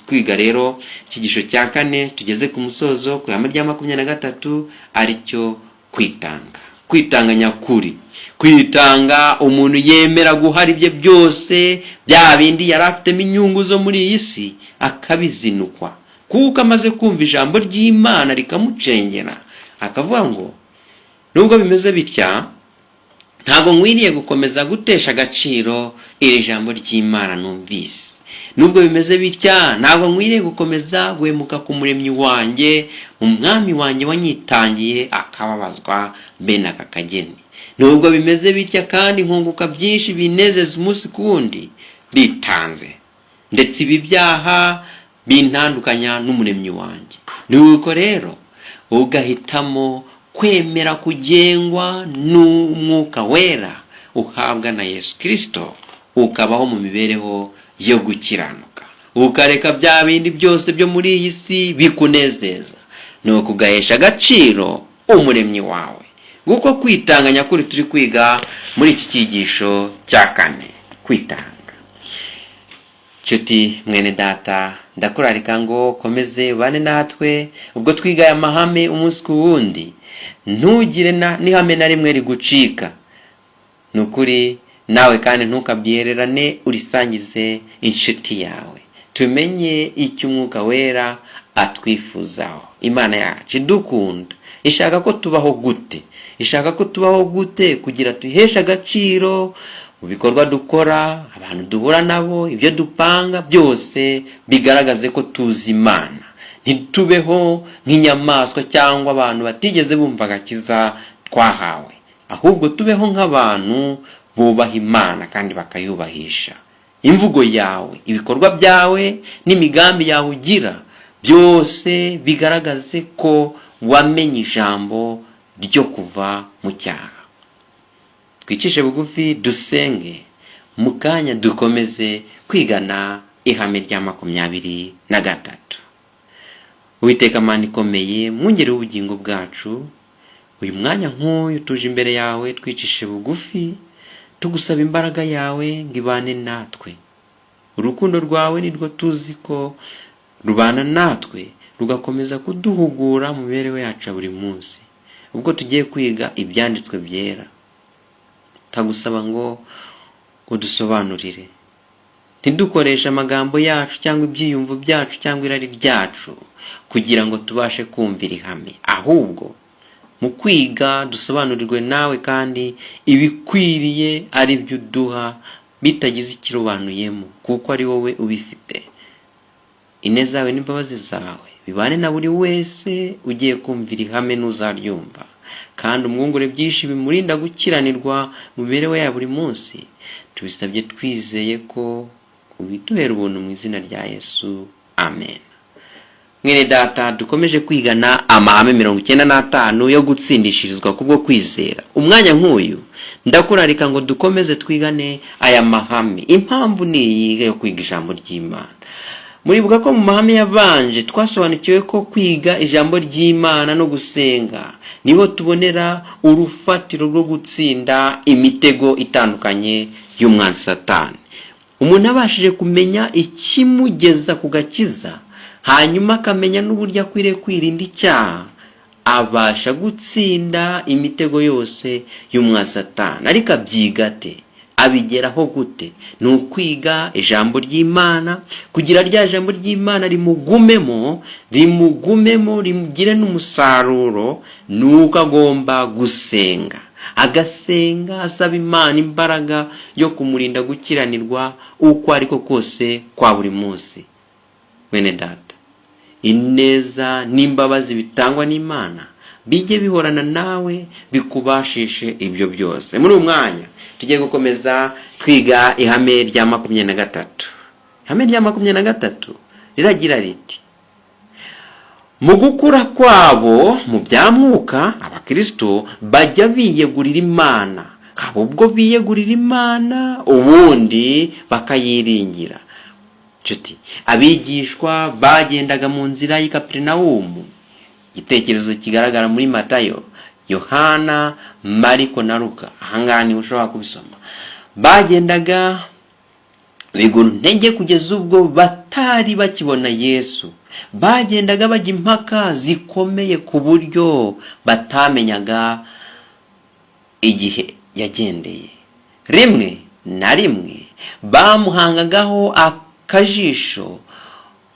kwiga rero ikigisho cya 4, tugeze ku musozo ku ihame rya 23, aricyo kwitanga. Kwitanga nyakuri, kwitanga umuntu yemera guhara ibye byose, bya bindi yari afitemo inyungu zo muri iyi si akabizinukwa, kuko amaze kumva ijambo ry'Imana rikamucengera, akavuga ngo nubwo bimeze bitya, ntabwo nkwiriye gukomeza gutesha agaciro iri jambo ry'Imana numvise. Nubwo bimeze bitya, ntabwo nkwiriye gukomeza guhemuka ku muremyi wanjye, umwami wanjye wanyitangiye akababazwa bene aka kageni. Nubwo bimeze bitya kandi nkunguka byinshi binezeza umunsi ku wundi, bitanze. Ndetse ibi byaha bintandukanya n'umuremyi wanjye. Nuko rero ugahitamo kwemera kugengwa n'Umwuka Wera uhabwa na Yesu Kristo, ukabaho mu mibereho yo gukiranuka, ukareka bya bindi byose byo muri iyi si bikunezeza, nuko ugahesha agaciro umuremyi wawe. Guko kwitanga nyakuri turi kwiga muri iki kigisho cya 4, kwitanga. Nshuti mwene data, ndakurarika ngo komeze bane natwe ubwo twiga aya mahame umunsi ku wundi, ntugire n'ihame na rimwe rigucika. Nukuri nawe kandi ntukabyererane, urisangize inshuti yawe. Tumenye icyo Umwuka Wera atwifuzaho. Imana yacu idukunda, ishaka ko tubaho gute? Ishaka ko tubaho gute kugira tuhesha agaciro mu bikorwa dukora, abantu duhura nabo, ibyo dupanga byose bigaragaze ko tuzi Imana. Ntitubeho nk'inyamaswa cyangwa abantu batigeze bumva agakiza twahawe, ahubwo tubeho nk'abantu bubaha Imana kandi bakayubahisha. Imvugo yawe, ibikorwa byawe n'imigambi yawe ugira byose bigaragaze ko wamenye ijambo ryo kuva mu cyaha. Twicishe bugufi dusenge, mu kanya dukomeze kwigana ihame rya 23. Uwiteka Mana ikomeye, mwungere w'ubugingo bwacu, uyu mwanya nk'uyu tuje imbere yawe twicishe bugufi, tugusaba imbaraga yawe ngo ibane natwe. Urukundo rwawe nirwo tuzi ko rubana natwe, rugakomeza kuduhugura mu mibereho yacu buri munsi. Ubwo tugiye kwiga ibyanditswe byera, tagusaba ngo udusobanurire, ntidukoreshe amagambo yacu cyangwa ibyiyumvo byacu cyangwa irari ryacu kugira ngo tubashe kumvira ihame, ahubwo mu kwiga dusobanurirwe nawe kandi ibikwiriye ari byo uduha bitagize ikirobanuyemo, kuko ari wowe ubifite. Ineza zawe n'imbabazi zawe bibane na buri wese ugiye kumvira ihame n'uzaryumva, kandi umwungure byinshi bimurinda gukiranirwa mu mibereho ya buri munsi. Tubisabye twizeye ko ubiduhera ubuntu mu izina rya Yesu, amen. Mwene data, dukomeje kwigana amahame 95 yo gutsindishirizwa kubwo kwizera. Umwanya nk'uyu ndakurarika ngo dukomeze twigane aya mahame. Impamvu ni iyi yo kwiga ijambo ry'Imana. Muribuka ko mu mahame yabanje twasobanukiwe ko kwiga ijambo ry'Imana no gusenga niho tubonera urufatiro rwo gutsinda imitego itandukanye y'umwanzi Satani. Umuntu abashije kumenya ikimugeza ku gakiza, hanyuma akamenya n'uburyo akwiriye kwirinda icyaha, abasha gutsinda imitego yose y'umwanzi Satani. Ariko abyigate, abigeraho gute? Ni ukwiga ijambo ry'Imana, kugira rya jambo ry'Imana rimugumemo, rimugire n'umusaruro. Nuko agomba gusenga, agasenga asaba Imana imbaraga yo kumurinda gukiranirwa uko ariko kose kwa buri munsi. Mwene data, ineza n'imbabazi bitangwa n'Imana bijye bihorana nawe, bikubashishe ibyo byose. Muri umwanya tugiye gukomeza kwiga ihame rya 23. Ihame rya 23 riragira riti: mu gukura kwabo mu bya mwuka, abakristo bajya biyegurira Imana. Ubwo biyegurira Imana, ubundi bakayiringira. nshuti, abigishwa bagendaga mu nzira y'i Kaperinawumu. Igitekerezo kigaragara muri Matayo, Yohana, Mariko na Luka. Ahangaha niho ushobora kubisoma. Bagendaga bigura intege kugeza ubwo batari bakibona Yesu. Bagendaga bajya impaka zikomeye ku buryo batamenyaga igihe yagendeye. Rimwe na rimwe bamuhangagaho akajisho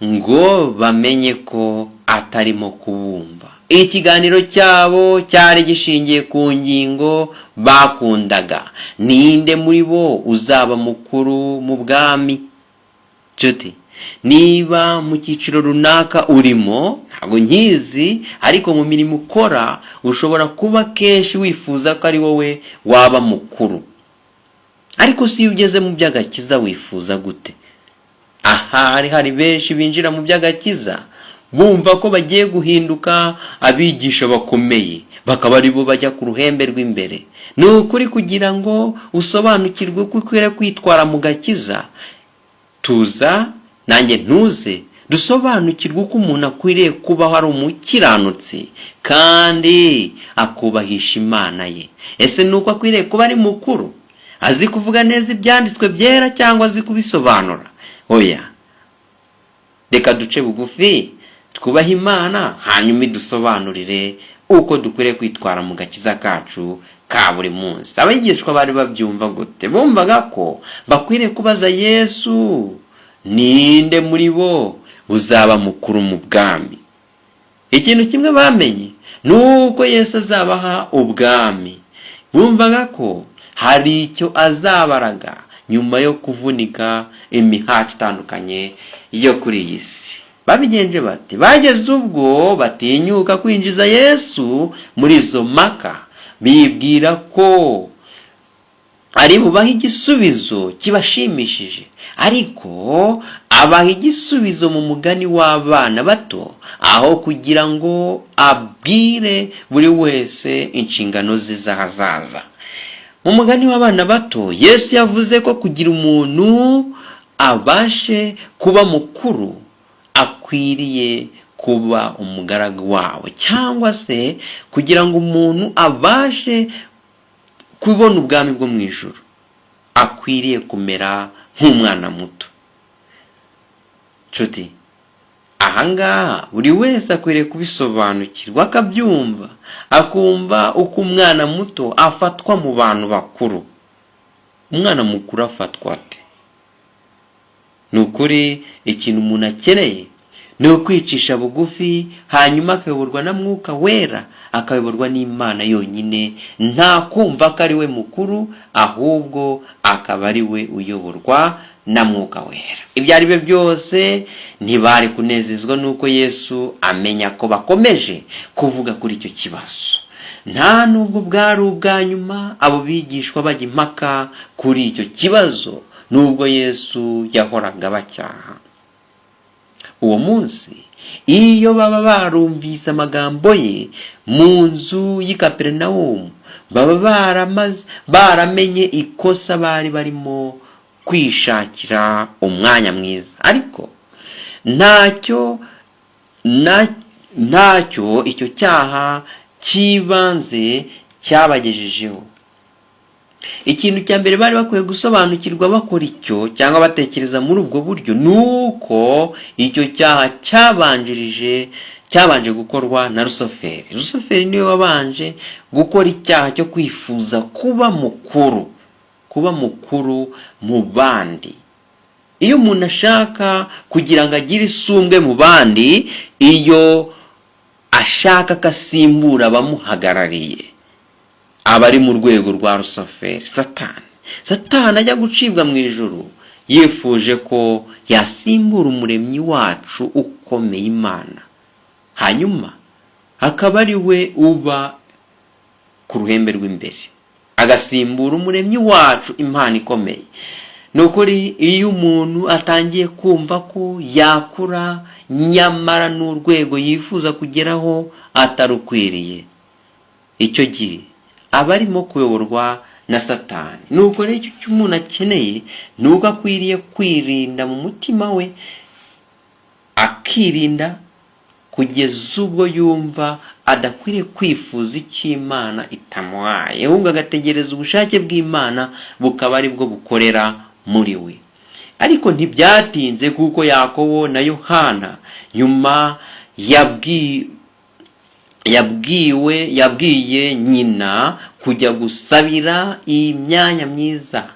ngo bamenye ko atarimo kubumva. Ikiganiro cyabo cyari gishingiye ku ngingo bakundaga: ninde muri bo uzaba mukuru mu bwami? Nshuti, niba mu cyiciro runaka urimo, ntabwo nkizi, ariko mu mirimo ukora ushobora kuba kenshi wifuza ko ari wowe waba mukuru. Ariko si iyo ugeze mu by'agakiza wifuza gute? Hari benshi binjira mu by'agakiza bumva ko bagiye guhinduka abigisha bakomeye, bakaba ari bo bajya ku ruhembe rw'imbere. Ni ukuri kugira ngo usobanukirwe ko ukwiriye kwitwara mu gakiza, tuza nanjye ntuze dusobanukirwe ko umuntu akwiriye kubaho ari umukiranutsi kandi akubahisha Imana ye. Ese ni uko akwiriye kuba ari mukuru, azi kuvuga neza ibyanditswe byera, cyangwa azi kubisobanura? Oya, reka duce bugufi twubahe Imana, hanyuma idusobanurire uko dukwiriye kwitwara mu gakiza kacu ka buri munsi. Abigishwa bari babyumva gute? Bumvaga ko bakwiriye kubaza Yesu, ninde muri bo uzaba mukuru mu bwami? Ikintu kimwe bamenye ni uko Yesu azabaha ubwami. Bumvaga ko hari icyo azabaraga nyuma yo kuvunika imihati itandukanye yo kuri iyi si. Babigenje bati? Bageze ubwo batinyuka kwinjiza Yesu muri izo mpaka, bibwira ko ari bubaha igisubizo kibashimishije. Ariko abaha igisubizo mu mugani w'abana bato, aho kugira ngo abwire buri wese inshingano ze z'ahazaza. Mu mugani w'abana bato, Yesu yavuze ko kugira umuntu abashe kuba mukuru, akwiriye kuba umugaragu wawe, cyangwa se kugira ngo umuntu abashe kubona ubwami bwo mu ijuru, akwiriye kumera nk'umwana muto. Nshuti, ahangaha buri wese akwiriye kubisobanukirwa, akabyumva, akumva uko umwana muto afatwa mu bantu bakuru. Umwana mukuru afatwa ate? Ni ukuri ikintu umuntu akeneye ni ukwicisha bugufi, hanyuma akayoborwa na Mwuka Wera, akayoborwa n'Imana yonyine, nta kumva ko ari we mukuru, ahubwo akaba ari we uyoborwa na Mwuka Wera. Ibyo ari byo byose ntibari kunezezwa nuko Yesu amenya ko bakomeje kuvuga kuri icyo kibazo. Nta nubwo bwari ubwa nyuma abo bigishwa bajya impaka kuri icyo kibazo, nubwo Yesu yahoraga bacyaha. Uwo munsi iyo baba barumvise amagambo ye mu nzu y'i Kaperinawumu, baba baramenye ikosa bari barimo kwishakira umwanya mwiza. Ariko ntacyo icyo cyaha cy'ibanze cyabagejejeho. Ikintu cya mbere bari bakwiye gusobanukirwa bakora icyo cyangwa batekereza muri ubwo buryo, nuko icyo cyaha cyabanje gukorwa na Rusoferi. Rusoferi niwe wabanje gukora icyaha cyo kwifuza kuba mukuru mu bandi. Iyo umuntu ashaka kugira ngo agire isumbwe mu bandi, iyo ashaka akasimbura abamuhagarariye, aba ari mu rwego rwa Rusoferi. Satani ajya gucibwa mu ijuru yifuje ko yasimbura umuremyi wacu ukomeye, Imana, hanyuma akaba ari we uba ku ruhembe rw'imbere, agasimbura umuremyi wacu, Imana ikomeye. Ni ukuri iyo umuntu atangiye kumva ko yakura nyamara n'urwego yifuza kugeraho atarukwiriye, icyo gihe aba arimo kuyoborwa na Satani. Nuko rero icyo umuntu akeneye ni uko akwiriye kwirinda mu mutima we, akirinda kugeza ubwo yumva adakwiriye kwifuza icyo Imana itamuhaye, ahubwo agategereza ubushake bw'Imana bukaba ari bwo bukorera muri we. Ariko ntibyatinze, kuko Yakobo na Yohana nyuma yabwiye nyina kujya gusabira imyanya myiza.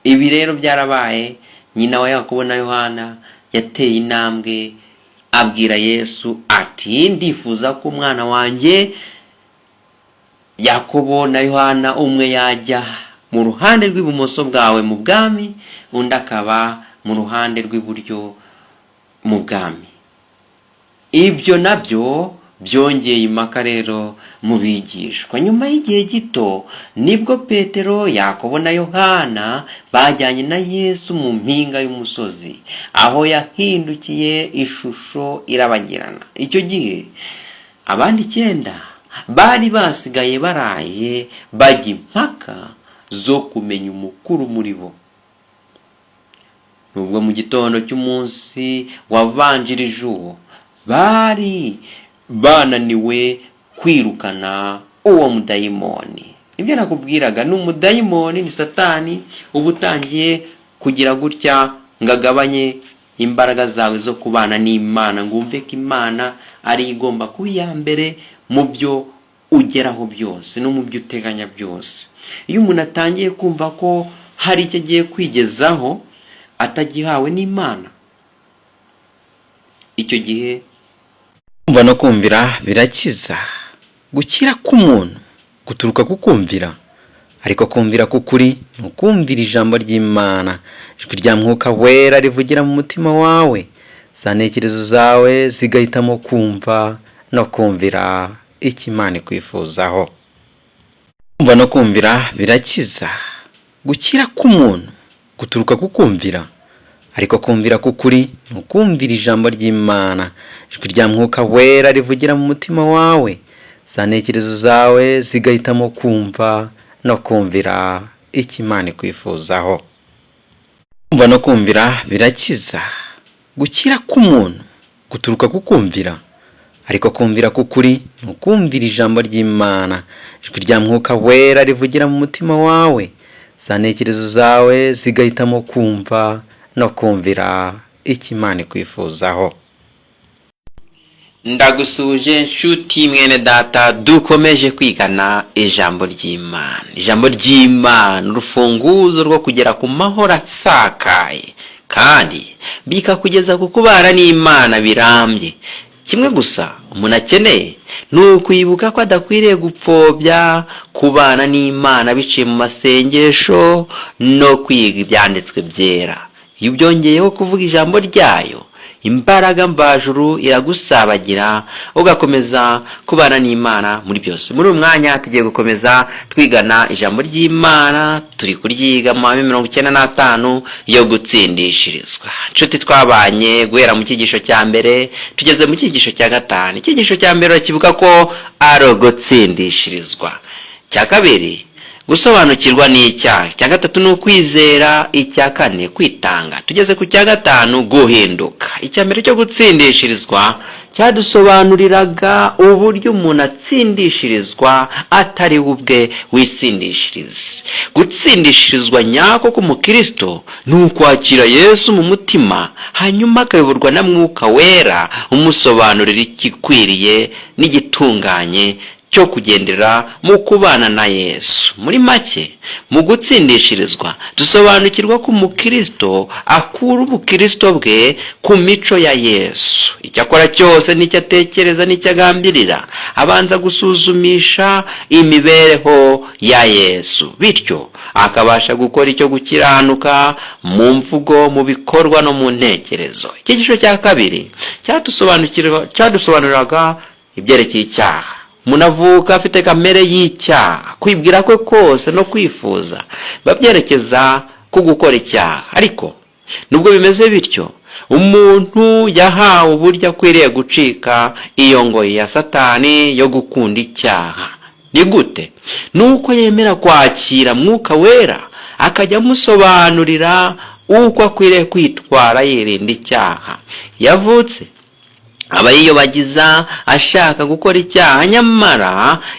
Ibi rero byarabaye, nyina wa Yakobo na Yohana yateye intambwe abwira Yesu ati, ndifuza ko umwana wanjye Yakobo na Yohana umwe yajya mu ruhande rw'ibumoso bwawe mu bwami, undi akaba mu ruhande rw'iburyo mu bwami. Ibyo nabyo byongeye impaka rero mu bigishwa. Nyuma y'igihe gito nibwo Petero, Yakobo na Yohana bajyanye na Yesu mu mpinga y'umusozi, aho yahindukiye ishusho irabagirana. Icyo gihe abandi 9 bari basigaye baraye bajya impaka zo kumenya umukuru muri bo. Nubwo mu gitondo cy'umunsi wabanjirije uwo bari bananiwe kwirukana uwo mudayimoni. Ibyo nakubwiraga, ni umudayimoni, ni Satani uba utangiye kugira gutya ngo agabanye imbaraga zawe zo kubana n'Imana, ngo umve ko Imana ari igomba kuba iya mbere mu byo ugeraho byose no mu byo uteganya byose. Iyo umuntu atangiye kumva ko hari icyo agiye kwigezaho atagihawe n'Imana, icyo gihe kumva no kumvira birakiza. Gukira k'umuntu guturuka ku kumvira, ariko kumvira k'ukuri ni ukumvira ijambo ry'Imana, ijwi rya Mwuka Wera rivugira mu mutima wawe, za ntekerezo zawe zigahitamo kumva no kumvira icyo Imana ikwifuzaho. Kumva no kumvira birakiza. Gukira k'umuntu guturuka ku kumvira, ariko kumvira k'ukuri ni ukumvira ijambo ry'Imana, ijwi rya Mwuka Wera rivugira mu mutima wawe, za ntekerezo zawe zigahitamo kumva no kumvira icyo Imana ikwifuzaho. Kumva no kumvira birakiza. Gukira k'umuntu guturuka ku kumvira, ariko kumvira k'ukuri ni ukumvira ijambo ry'Imana, ijwi rya Mwuka Wera rivugira mu mutima wawe, za ntekerezo zawe zigahitamo kumva no kumvira icyo Imana ikwifuzaho. Ndagusuje nshuti mwene data, dukomeje kwigana ijambo ry'Imana. Ijambo ry'Imana urufunguzo rwo kugera ku mahoro asakaye kandi bikakugeza ku kubana n'Imana birambye. Kimwe gusa umuntu akeneye ni ukwibuka ko adakwiriye gupfobya kubana n'Imana biciye mu masengesho no kwiga ibyanditswe byera. Iyo byongeyeho kuvuga ijambo ryayo, imbaraga mbajuru iragusabagira ugakomeza kubana n'Imana muri byose. Muri umwanya tugiye gukomeza twigana ijambo ry'Imana, turi kuryiga mu 95 yo gutsindishirizwa. Nshuti twabanye guhera mu cyigisho cya mbere tugeze mu cyigisho cya 5. Icyigisho cya mbere urakibuka ko ari gutsindishirizwa. Cya kabiri gusobanukirwa n'icyaha, cya gatatu ni ukwizera, icya kane kwitanga. Tugeze ku cya 5 guhinduka. Icya mbere cyo gutsindishirizwa cyadusobanuriraga uburyo umuntu atsindishirizwa atari ubwe witsindishiriza. Gutsindishirizwa nyako k'umukristo ni ukwakira Yesu mu mutima, hanyuma akayoborwa na Mwuka Wera umusobanurira igikwiriye n'igitunganye cyo kugendera mu kubana na Yesu. Muri make, mu gutsindishirizwa dusobanukirwa ko umukristo akura ubukristo bwe ku mico ya Yesu. Icyo akora cyose n'icyo atekereza n'icyo agambirira abanza gusuzumisha imibereho ya Yesu, bityo akabasha gukora icyo gukiranuka mu mvugo, mu bikorwa no mu ntekerezo. Icyigisho cya kabiri cyadusobanuriraga ibyerekeye icyaha. Munavuka afite kamere y'icyaha, kwibwira kwe kose no kwifuza babyerekeza ku gukora icyaha. Ariko nubwo bimeze bityo, umuntu yahawe uburyo akwiriye gucika iyo ngoyi ya Satani yo gukunda icyaha. Ni gute? Nuko yemera kwakira Mwuka Wera akajya amusobanurira uko akwiriye kwitwara yirinda icyaha. Yavutse aba yiyobagiza ashaka gukora icyaha,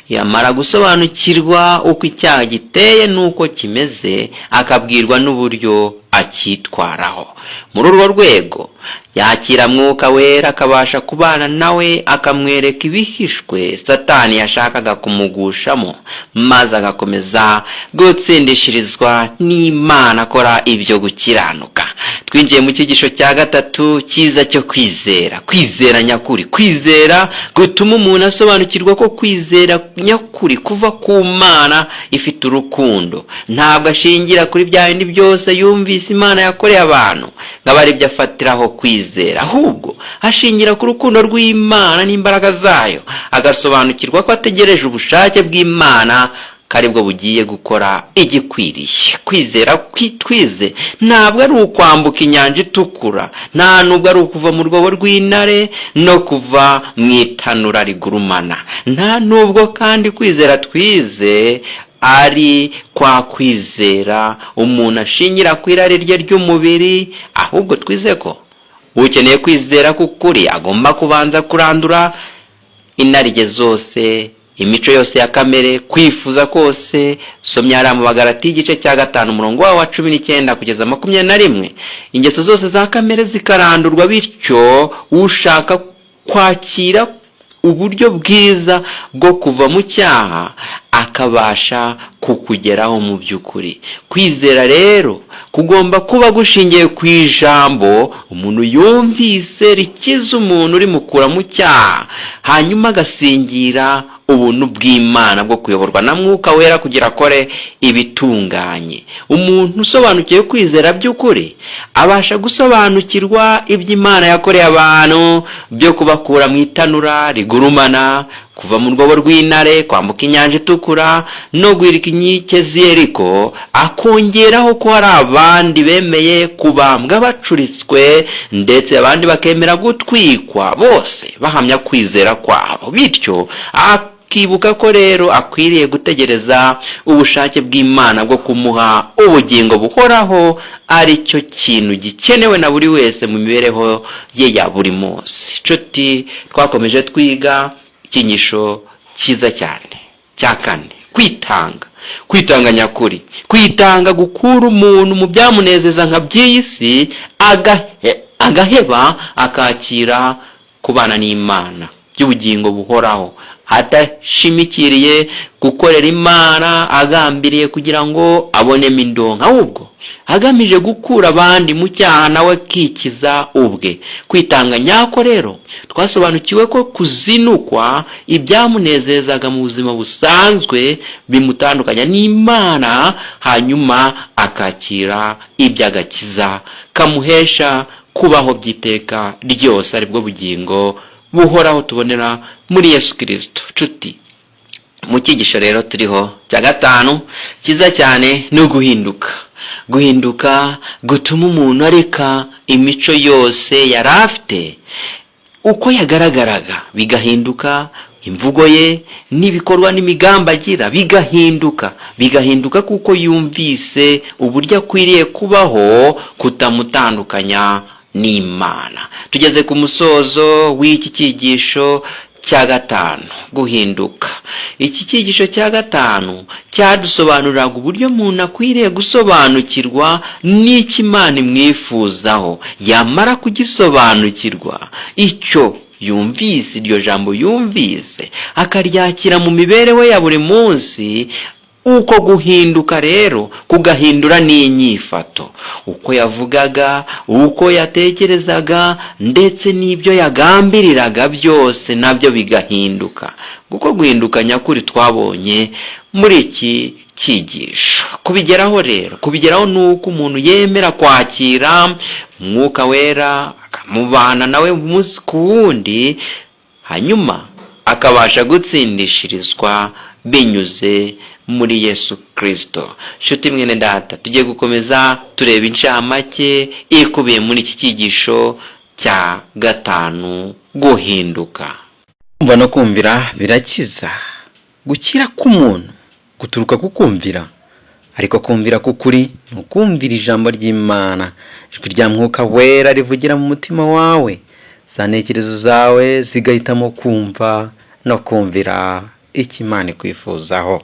yamara gusobanukirwa uko icyaha giteye n'uko kimeze, akabwirwa n'uburyo akitwaraho. Muri urwo rwego yakira Mwuka Wera akabasha kubana nawe, akamwereka ibihishwe Satani yashakaga kumugushamo, maze agakomeza gutsindishirizwa n'Imana akora ibyo gukiranuka. Twinjiye mu cyigisho cya gatatu cyiza cyo kwizera. Kwizera nyakuri. Kwizera gutuma umuntu asobanukirwa ko kwizera nyakuri kuva ku Mana ifite urukundo. Ntabwo ashingira kuri bya bindi byose yumvise Imana yakoreye abantu nk'abari byo afatiraho kwizera, ahubwo ashingira ku rukundo rw'Imana n'imbaraga zayo, agasobanukirwa ko ategereje ubushake bw'Imana karibwo bugiye gukora igikwiriye. Kwizera kwitwize ntabwo ari ukwambuka inyanja itukura, nta nubwo ari ukuva mu rwobo rw'intare no kuva mu itanura rigurumana, nta nubwo kandi kwizera twize ari kwa kwizera umuntu ashingira ku irari rye ry'umubiri, ahubwo twize ko ukeneye kwizera k'ukuri agomba kubanza kurandura inarijye zose, imico yose ya kamere, kwifuza kose. Somya mu Bagalatiya igice cya 5 umurongo wa 19 kugeza 21. Ingeso zose za kamere zikarandurwa, bityo ushaka kwakira uburyo bwiza bwo kuva mu cyaha akabasha kukugeraho mu by'ukuri. Kwizera rero kugomba kuba gushingiye ku ijambo umuntu yumvise rikiza umuntu rimukura mu cyaha, hanyuma agasingira ubuntu bw'Imana bwo kuyoborwa na Mwuka Wera kugira akore ibitunganye. Umuntu usobanukiye kwizera by'ukuri abasha gusobanukirwa iby'Imana yakoreye abantu byo kubakura mu itanura rigurumana, kuva mu rwobo rw'intare, kwambuka inyanja itukura no guhirika inkike z'i Yeriko, akongeraho ko hari abandi bemeye kubambwa bacuritswe, ndetse abandi bakemera gutwikwa, bose bahamya kwizera kwabo. Bityo akibuka ko rero akwiriye gutegereza ubushake bw'Imana bwo kumuha ubugingo buhoraho, ari cyo kintu gikenewe na buri wese mu mibereho ye ya buri munsi. Nshuti, twakomeje twiga ikinyisho cyiza cyane cya 4, kwitanga nyakuri. Kwitanga gukura umuntu mu byamunezeza nka by'isi, agaheba akakira kubana n'Imana by'ubugingo buhoraho, atashimikiriye gukorera Imana agambiriye kugira ngo abonemo indonke, ahubwo agamije gukura abandi mu cyaha nawe akikiza ubwe. Kwitanga nyako rero twasobanukiwe ko kuzinukwa ibyamunezezaga mu buzima busanzwe bimutandukanya n'Imana, hanyuma akakira iby'agakiza kamuhesha kubaho by'iteka ryose, aribwo bugingo buhoraho tubonera muri Yesu Kristo. Nshuti, mu cyigisho rero turiho cya 5 cyiza cyane no guhinduka gutuma umuntu areka imico yose yari afite uko yagaragaraga, bigahinduka imvugo ye n'ibikorwa n'imigambi agira bigahinduka kuko yumvise uburyo akwiriye kubaho kutamutandukanya n'Imana. Tugeze ku musozo w'iki cyigisho cya 5, guhinduka. Iki cyigisho cya 5 cyadusobanuriraga uburyo umuntu akwiriye gusobanukirwa n'icyo Imana imwifuzaho, yamara kugisobanukirwa icyo yumvise, iryo jambo yumvise akaryakira mu mibereho ya buri munsi. Uko guhinduka rero kugahindura n'inyifato, uko yavugaga, uko yatekerezaga, ndetse n'ibyo yagambiriraga byose nabyo bigahinduka. Kuko guhinduka nyakuri twabonye muri iki cyigisho. Kubigeraho nuko umuntu yemera kwakira Mwuka Wera akamubana nawe umunsi ku wundi, hanyuma akabasha gutsindishirizwa binyuze muri Yesu Kristo. Nshuti mwene data, tugiye gukomeza tureba inshamake ikubiye muri iki cyigisho cya 5, guhinduka. Kumva no kumvira birakiza. gukira k'umuntu guturuka ku kumvira, ariko kumvira k'ukuri ni ukumvira ijambo ry'Imana. Ijwi rya Mwuka Wera rivugira mu mutima wawe, za ntekerezo zawe zigahitamo kumva no kumvira icyo Imana ikwifuzaho.